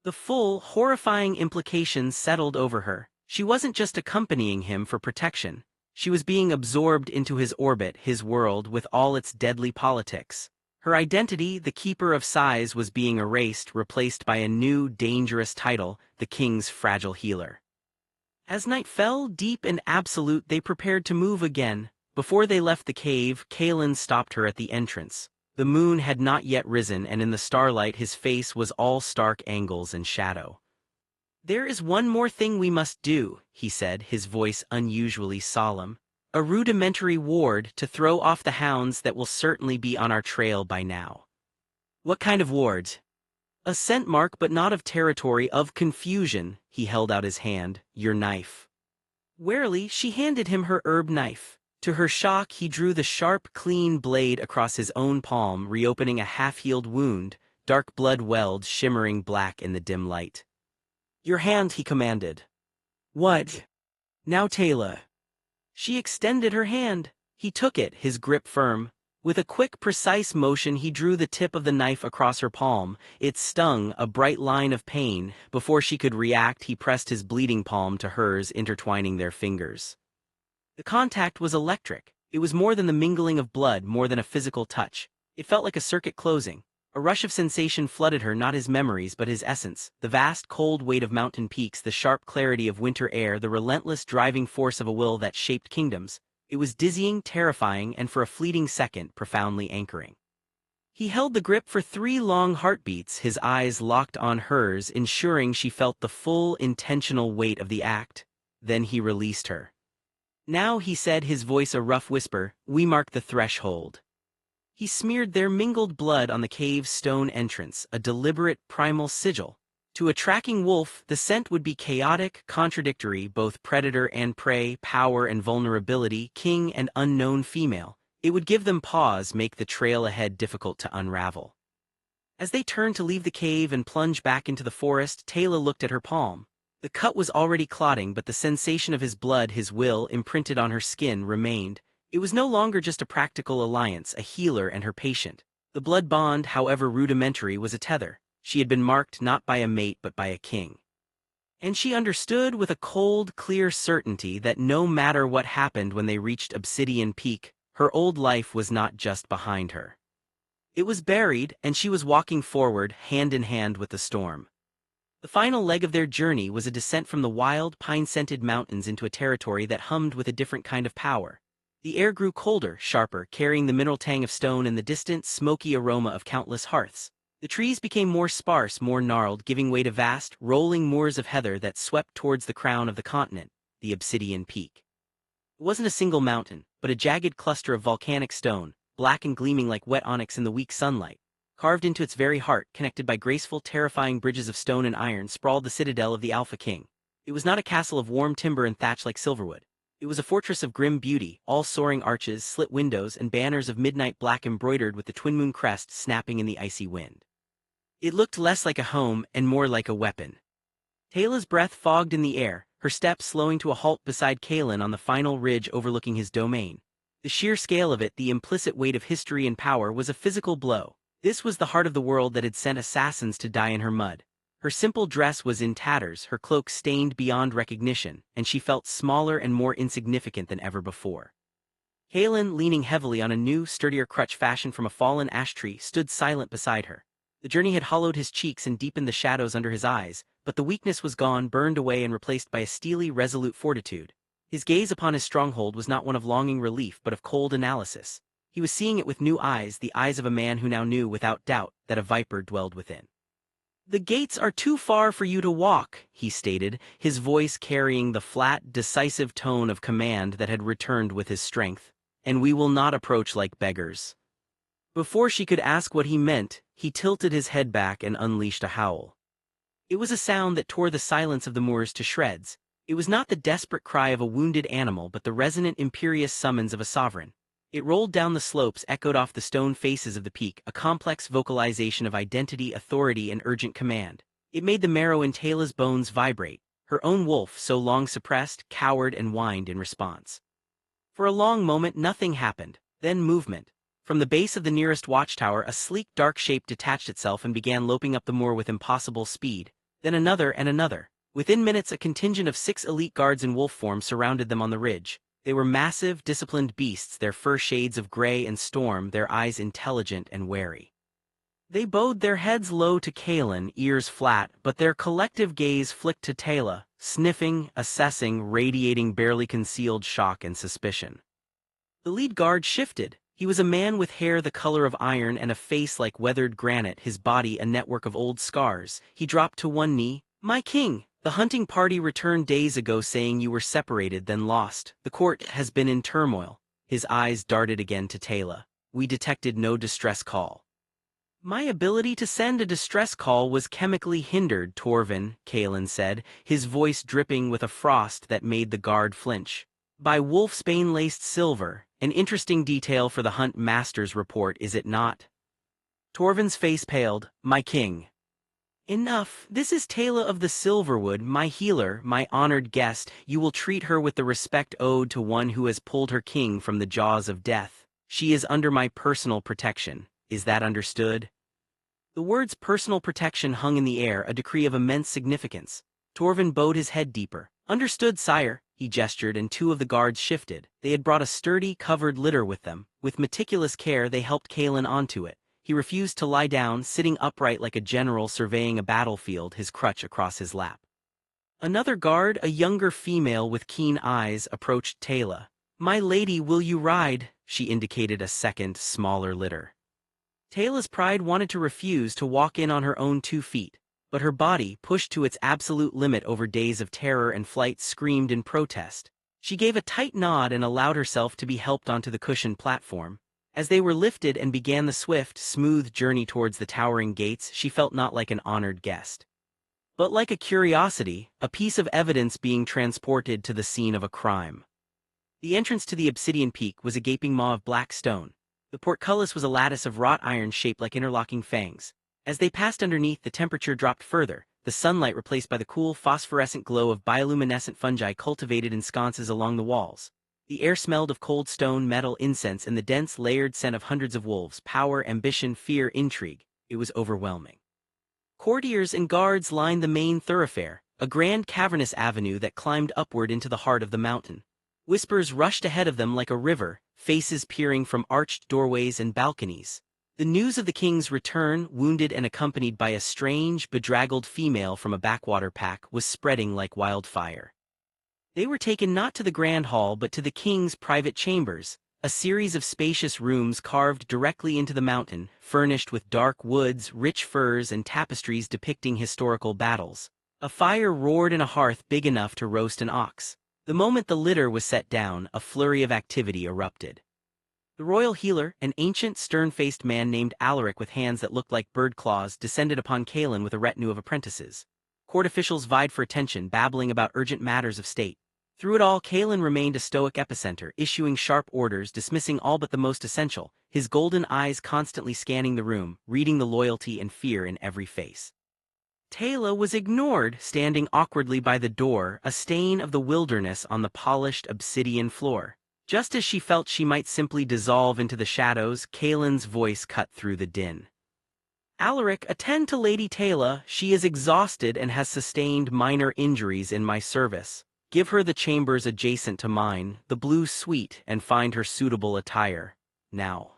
The full, horrifying implications settled over her. She wasn't just accompanying him for protection. She was being absorbed into his orbit, his world, with all its deadly politics. Her identity, the Keeper of Sighs, was being erased, replaced by a new, dangerous title, the King's Fragile Healer. As night fell, deep and absolute, they prepared to move again. Before they left the cave, Kalen stopped her at the entrance. The moon had not yet risen, and in the starlight his face was all stark angles and shadow. There is one more thing we must do, he said, his voice unusually solemn. A rudimentary ward to throw off the hounds that will certainly be on our trail by now. What kind of ward? A scent mark, but not of territory, of confusion. He held out his hand. Your knife. Warily, she handed him her herb knife. To her shock, he drew the sharp, clean blade across his own palm, reopening a half-healed wound, dark blood welled, shimmering black in the dim light. Your hand, he commanded. What? Now, Tayla. She extended her hand. He took it, his grip firm. With a quick, precise motion, he drew the tip of the knife across her palm. It stung, a bright line of pain. Before she could react, he pressed his bleeding palm to hers, intertwining their fingers. The contact was electric. It was more than the mingling of blood, more than a physical touch. It felt like a circuit closing. A rush of sensation flooded her, not his memories but his essence, the vast cold weight of mountain peaks, the sharp clarity of winter air, the relentless driving force of a will that shaped kingdoms. It was dizzying, terrifying, and for a fleeting second, profoundly anchoring. He held the grip for 3 long heartbeats, his eyes locked on hers, ensuring she felt the full, intentional weight of the act. Then he released her. Now, he said, his voice a rough whisper, we mark the threshold. He smeared their mingled blood on the cave's stone entrance, a deliberate, primal sigil. To a tracking wolf, the scent would be chaotic, contradictory, both predator and prey, power and vulnerability, king and unknown female. It would give them pause, make the trail ahead difficult to unravel. As they turned to leave the cave and plunge back into the forest, Tayla looked at her palm. The cut was already clotting, but the sensation of his blood, his will, imprinted on her skin, remained. It was no longer just a practical alliance, a healer and her patient. The blood bond, however rudimentary, was a tether. She had been marked not by a mate but by a king. And she understood with a cold, clear certainty that no matter what happened when they reached Obsidian Peak, her old life was not just behind her. It was buried, and she was walking forward, hand in hand with the storm. The final leg of their journey was a descent from the wild, pine-scented mountains into a territory that hummed with a different kind of power. The air grew colder, sharper, carrying the mineral tang of stone and the distant, smoky aroma of countless hearths. The trees became more sparse, more gnarled, giving way to vast, rolling moors of heather that swept towards the crown of the continent, the Obsidian Peak. It wasn't a single mountain, but a jagged cluster of volcanic stone, black and gleaming like wet onyx in the weak sunlight. Carved into its very heart, connected by graceful, terrifying bridges of stone and iron, sprawled the citadel of the Alpha King. It was not a castle of warm timber and thatch like Silverwood. It was a fortress of grim beauty, all soaring arches, slit windows, and banners of midnight black embroidered with the twin moon crest snapping in the icy wind. It looked less like a home and more like a weapon. Tayla's breath fogged in the air, her steps slowing to a halt beside Kalen on the final ridge overlooking his domain. The sheer scale of it, the implicit weight of history and power, was a physical blow. This was the heart of the world that had sent assassins to die in her mud. Her simple dress was in tatters, her cloak stained beyond recognition, and she felt smaller and more insignificant than ever before. Kalen, leaning heavily on a new, sturdier crutch fashioned from a fallen ash tree, stood silent beside her. The journey had hollowed his cheeks and deepened the shadows under his eyes, but the weakness was gone, burned away and replaced by a steely, resolute fortitude. His gaze upon his stronghold was not one of longing relief but of cold analysis. He was seeing it with new eyes, the eyes of a man who now knew without doubt that a viper dwelled within. "The gates are too far for you to walk," he stated, his voice carrying the flat, decisive tone of command that had returned with his strength. "And we will not approach like beggars." Before she could ask what he meant, he tilted his head back and unleashed a howl. It was a sound that tore the silence of the moors to shreds. It was not the desperate cry of a wounded animal but the resonant, imperious summons of a sovereign. It rolled down the slopes, echoed off the stone faces of the peak, a complex vocalization of identity, authority, and urgent command. It made the marrow in Tayla's bones vibrate. Her own wolf, so long suppressed, cowered and whined in response. For a long moment nothing happened, then movement. From the base of the nearest watchtower a sleek dark shape detached itself and began loping up the moor with impossible speed, then another and another. Within minutes a contingent of 6 elite guards in wolf form surrounded them on the ridge. They were massive, disciplined beasts, their fur shades of gray and storm, their eyes intelligent and wary. They bowed their heads low to Kaelin, ears flat, but their collective gaze flicked to Tayla, sniffing, assessing, radiating barely concealed shock and suspicion. The lead guard shifted. He was a man with hair the color of iron and a face like weathered granite, his body a network of old scars. He dropped to one knee. "My king, the hunting party returned days ago saying you were separated then lost. The court has been in turmoil." His eyes darted again to Tayla. "We detected no distress call." "My ability to send a distress call was chemically hindered, Torvin," Kaelin said, his voice dripping with a frost that made the guard flinch. "By wolfsbane-laced silver, an interesting detail for the Hunt Master's report, is it not?" Torvin's face paled. "My king." "Enough. This is Tayla of the Silverwood, my healer, my honored guest. You will treat her with the respect owed to one who has pulled her king from the jaws of death. She is under my personal protection. Is that understood?" The words personal protection hung in the air, a decree of immense significance. Torvin bowed his head deeper. "Understood, sire." He gestured and 2 of the guards shifted. They had brought a sturdy, covered litter with them. With meticulous care they helped Kaelin onto it. He refused to lie down, sitting upright like a general surveying a battlefield, his crutch across his lap. Another guard, a younger female with keen eyes, approached Tayla. "My lady, will you ride?" She indicated a second, smaller litter. Tayla's pride wanted to refuse to walk in on her own 2 feet, but her body, pushed to its absolute limit over days of terror and flight, screamed in protest. She gave a tight nod and allowed herself to be helped onto the cushioned platform. As they were lifted and began the swift, smooth journey towards the towering gates, she felt not like an honored guest, but like a curiosity, a piece of evidence being transported to the scene of a crime. The entrance to the obsidian peak was a gaping maw of black stone. The portcullis was a lattice of wrought iron shaped like interlocking fangs. As they passed underneath, the temperature dropped further, the sunlight replaced by the cool, phosphorescent glow of bioluminescent fungi cultivated in sconces along the walls. The air smelled of cold stone, metal, incense, and the dense, layered scent of hundreds of wolves. Power, ambition, fear, intrigue. It was overwhelming. Courtiers and guards lined the main thoroughfare, a grand cavernous avenue that climbed upward into the heart of the mountain. Whispers rushed ahead of them like a river, faces peering from arched doorways and balconies. The news of the king's return, wounded and accompanied by a strange, bedraggled female from a backwater pack, was spreading like wildfire. They were taken not to the grand hall but to the king's private chambers, a series of spacious rooms carved directly into the mountain, furnished with dark woods, rich furs, and tapestries depicting historical battles. A fire roared in a hearth big enough to roast an ox. The moment the litter was set down, a flurry of activity erupted. The royal healer, an ancient, stern-faced man named Alaric with hands that looked like bird claws, descended upon Kaelin with a retinue of apprentices. Court officials vied for attention, babbling about urgent matters of state. Through it all, Kaelin remained a stoic epicenter, issuing sharp orders, dismissing all but the most essential, his golden eyes constantly scanning the room, reading the loyalty and fear in every face. Tayla was ignored, standing awkwardly by the door, a stain of the wilderness on the polished obsidian floor. Just as she felt she might simply dissolve into the shadows, Kaelin's voice cut through the din. "Alaric, attend to Lady Tayla. She is exhausted and has sustained minor injuries in my service. Give her the chambers adjacent to mine, the blue suite, and find her suitable attire. Now."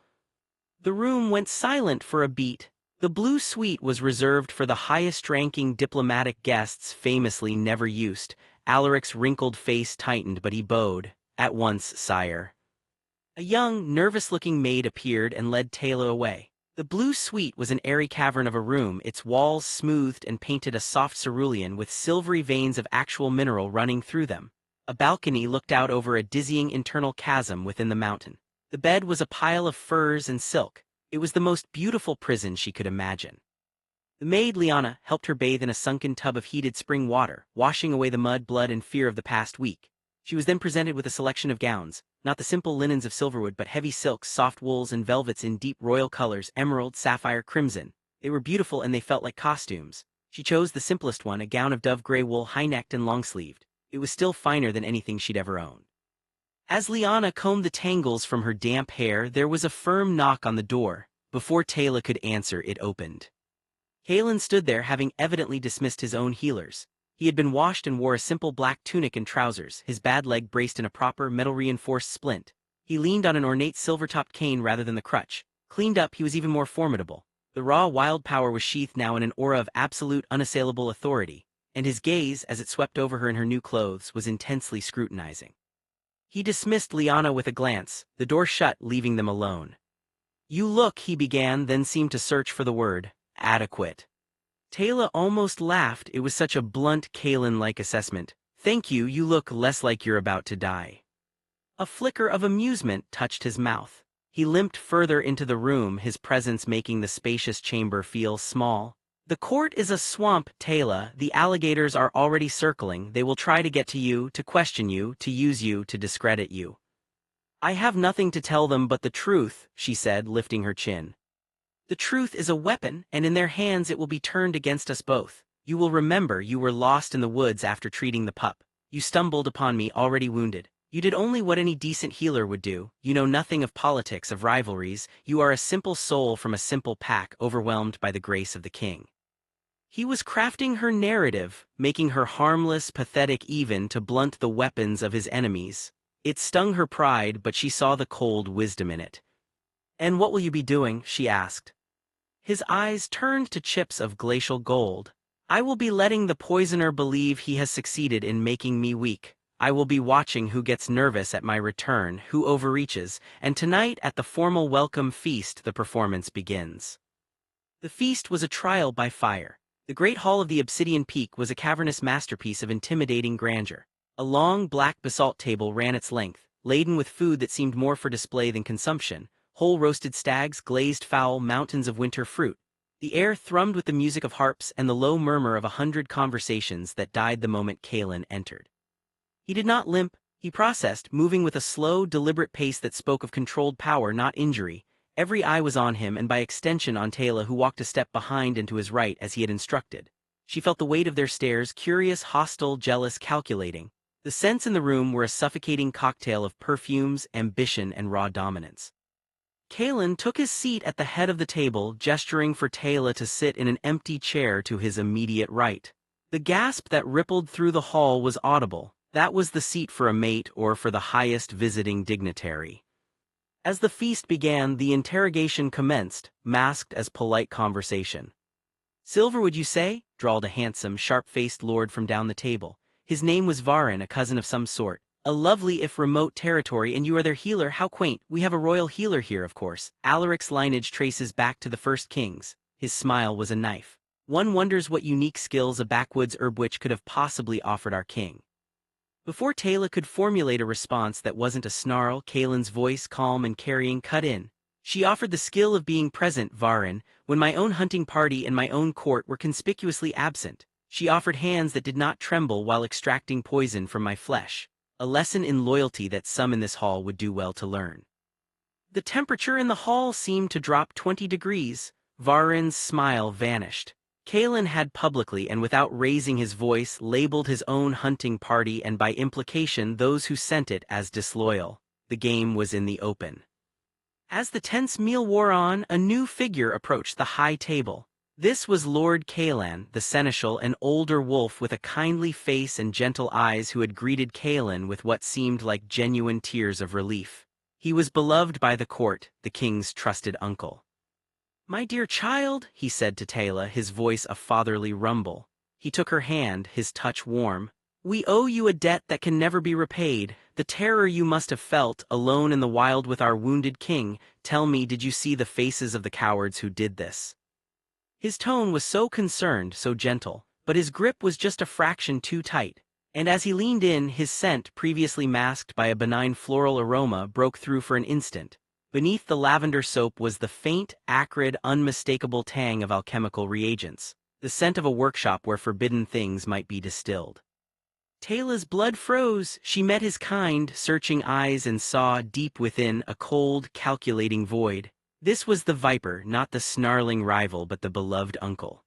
The room went silent for a beat. The blue suite was reserved for the highest-ranking diplomatic guests, famously never used. Alaric's wrinkled face tightened, but he bowed. "At once, sire." A young, nervous-looking maid appeared and led Taylor away. The blue suite was an airy cavern of a room, its walls smoothed and painted a soft cerulean with silvery veins of actual mineral running through them. A balcony looked out over a dizzying internal chasm within the mountain. The bed was a pile of furs and silk. It was the most beautiful prison she could imagine. The maid, Liana, helped her bathe in a sunken tub of heated spring water, washing away the mud, blood, and fear of the past week. She was then presented with a selection of gowns, not the simple linens of Silverwood but heavy silks, soft wools, and velvets in deep royal colors: emerald, sapphire, crimson. They were beautiful and they felt like costumes. She chose the simplest one, a gown of dove gray wool, high-necked and long-sleeved. It was still finer than anything she'd ever owned. As Liana combed the tangles from her damp hair, there was a firm knock on the door. Before Taylor could answer, it opened. Kaelin stood there, having evidently dismissed his own healers. He had been washed and wore a simple black tunic and trousers, his bad leg braced in a proper, metal-reinforced splint. He leaned on an ornate silver-topped cane rather than the crutch. Cleaned up, he was even more formidable. The raw, wild power was sheathed now in an aura of absolute, unassailable authority, and his gaze, as it swept over her in her new clothes, was intensely scrutinizing. He dismissed Liana with a glance, the door shut, leaving them alone. "You look," he began, then seemed to search for the word. "Adequate." Taylor almost laughed. It was such a blunt, Kaelin-like assessment. "Thank you, you look less like you're about to die." A flicker of amusement touched his mouth. He limped further into the room, his presence making the spacious chamber feel small. "The court is a swamp, Taylor. The alligators are already circling. They will try to get to you, to question you, to use you, to discredit you." "I have nothing to tell them but the truth," she said, lifting her chin. "The truth is a weapon, and in their hands it will be turned against us both. You will remember you were lost in the woods after treating the pup. You stumbled upon me already wounded. You did only what any decent healer would do. You know nothing of politics, of rivalries. You are a simple soul from a simple pack, overwhelmed by the grace of the king." He was crafting her narrative, making her harmless, pathetic, even to blunt the weapons of his enemies. It stung her pride, but she saw the cold wisdom in it. "And what will you be doing?" she asked. His eyes turned to chips of glacial gold. "I will be letting the poisoner believe he has succeeded in making me weak. I will be watching who gets nervous at my return, who overreaches, and tonight at the formal welcome feast the performance begins." The feast was a trial by fire. The great hall of the Obsidian Peak was a cavernous masterpiece of intimidating grandeur. A long, black basalt table ran its length, laden with food that seemed more for display than consumption: whole roasted stags, glazed fowl, mountains of winter fruit. The air thrummed with the music of harps and the low murmur of 100 conversations that died the moment Kaelin entered. He did not limp, he processed, moving with a slow, deliberate pace that spoke of controlled power, not injury. Every eye was on him, and by extension on Taylor, who walked a step behind and to his right as he had instructed. She felt the weight of their stares, curious, hostile, jealous, calculating. The scents in the room were a suffocating cocktail of perfumes, ambition, and raw dominance. Kaelin took his seat at the head of the table, gesturing for Taylor to sit in an empty chair to his immediate right. The gasp that rippled through the hall was audible. That was the seat for a mate or for the highest visiting dignitary. As the feast began, the interrogation commenced, masked as polite conversation. "Silverwood, you say?" drawled a handsome, sharp-faced lord from down the table. His name was Varin, a cousin of some sort. "A lovely if remote territory, and you are their healer. How quaint. We have a royal healer here, of course. Alaric's lineage traces back to the first kings." His smile was a knife. "One wonders what unique skills a backwoods herb witch could have possibly offered our king." Before Taylor could formulate a response that wasn't a snarl, Kaelin's voice, calm and carrying, cut in. "She offered the skill of being present, Varin, when my own hunting party and my own court were conspicuously absent. She offered hands that did not tremble while extracting poison from my flesh. A lesson in loyalty that some in this hall would do well to learn." The temperature in the hall seemed to drop 20 degrees. Varin's smile vanished. Kaelin had publicly and without raising his voice labeled his own hunting party and by implication those who sent it as disloyal. The game was in the open. As the tense meal wore on, a new figure approached the high table. This was Lord Kaelan, the seneschal, an older wolf with a kindly face and gentle eyes who had greeted Kaelin with what seemed like genuine tears of relief. He was beloved by the court, the king's trusted uncle. "My dear child," he said to Taylor, his voice a fatherly rumble. He took her hand, his touch warm. We owe you a debt that can never be repaid. The terror you must have felt, alone in the wild with our wounded king. Tell me, did you see the faces of the cowards who did this?" His tone was so concerned, so gentle, but his grip was just a fraction too tight. And as he leaned in, his scent, previously masked by a benign floral aroma, broke through for an instant. Beneath the lavender soap was the faint, acrid, unmistakable tang of alchemical reagents, the scent of a workshop where forbidden things might be distilled. Tayla's blood froze. She met his kind, searching eyes and saw, deep within, a cold, calculating void. This was the Viper, not the snarling rival but the beloved uncle.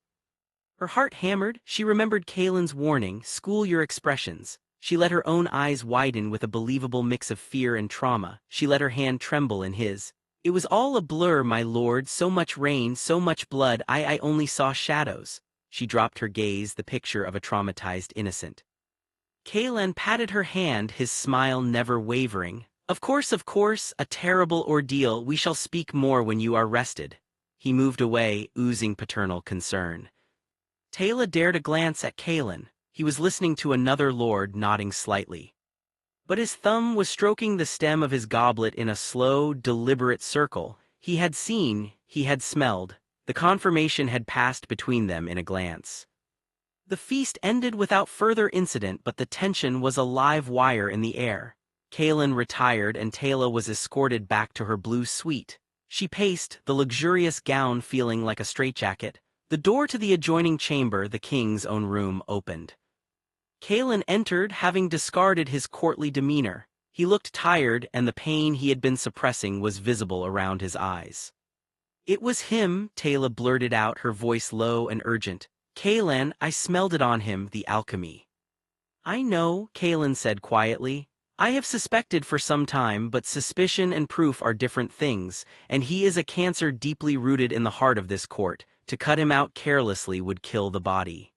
Her heart hammered. She remembered Kaelin's warning, "School your expressions." She let her own eyes widen with a believable mix of fear and trauma. She let her hand tremble in his. "It was all a blur, my lord, so much rain, so much blood, I only saw shadows." She dropped her gaze, the picture of a traumatized innocent. Kaelin patted her hand, his smile never wavering. Of course, a terrible ordeal. We shall speak more when you are rested." He moved away, oozing paternal concern. Tayla dared a glance at Kaelin. He was listening to another lord, nodding slightly. But his thumb was stroking the stem of his goblet in a slow, deliberate circle. He had seen, he had smelled. The confirmation had passed between them in a glance. The feast ended without further incident, but the tension was a live wire in the air. Kaelin retired and Tayla was escorted back to her blue suite. She paced, the luxurious gown feeling like a straitjacket. The door to the adjoining chamber, the king's own room, opened. Kaelin entered, having discarded his courtly demeanor. He looked tired, and the pain he had been suppressing was visible around his eyes. "It was him," Tayla blurted out, her voice low and urgent. "Kaelin, I smelled it on him, the alchemy." "I know," Kaelin said quietly. "I have suspected for some time, but suspicion and proof are different things, and he is a cancer deeply rooted in the heart of this court. To cut him out carelessly would kill the body."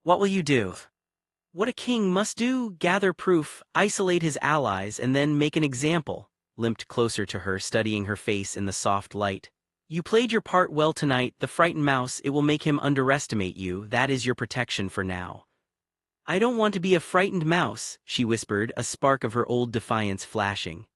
"What will you do?" "What a king must do, gather proof, isolate his allies, and then make an example." Limped closer to her, studying her face in the soft light. "You played your part well tonight, the frightened mouse. It will make him underestimate you. That is your protection for now." "I don't want to be a frightened mouse," she whispered, a spark of her old defiance flashing.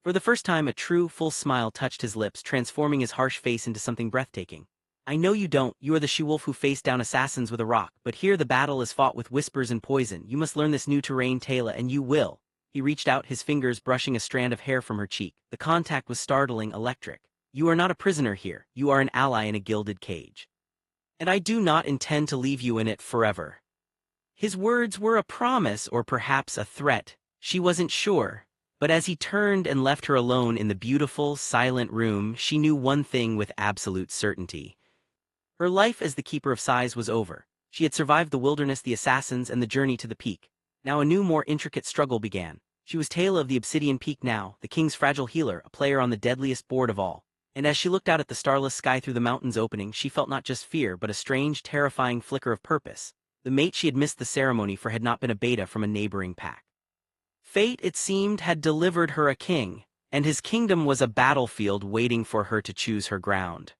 For the first time a true, full smile touched his lips, transforming his harsh face into something breathtaking. "I know you don't. You are the she-wolf who faced down assassins with a rock, but here the battle is fought with whispers and poison. You must learn this new terrain, Tayla, and you will." He reached out, his fingers brushing a strand of hair from her cheek. The contact was startling, electric. "You are not a prisoner here. You are an ally in a gilded cage. And I do not intend to leave you in it forever." His words were a promise, or perhaps a threat. She wasn't sure. But as he turned and left her alone in the beautiful, silent room, she knew one thing with absolute certainty. Her life as the Keeper of Sighs was over. She had survived the wilderness, the assassins, and the journey to the peak. Now a new, more intricate struggle began. She was Tayla of the Obsidian Peak now, the king's fragile healer, a player on the deadliest board of all. And as she looked out at the starless sky through the mountain's opening, she felt not just fear but a strange, terrifying flicker of purpose. The mate she had missed the ceremony for had not been a beta from a neighboring pack. Fate, it seemed, had delivered her a king, and his kingdom was a battlefield waiting for her to choose her ground.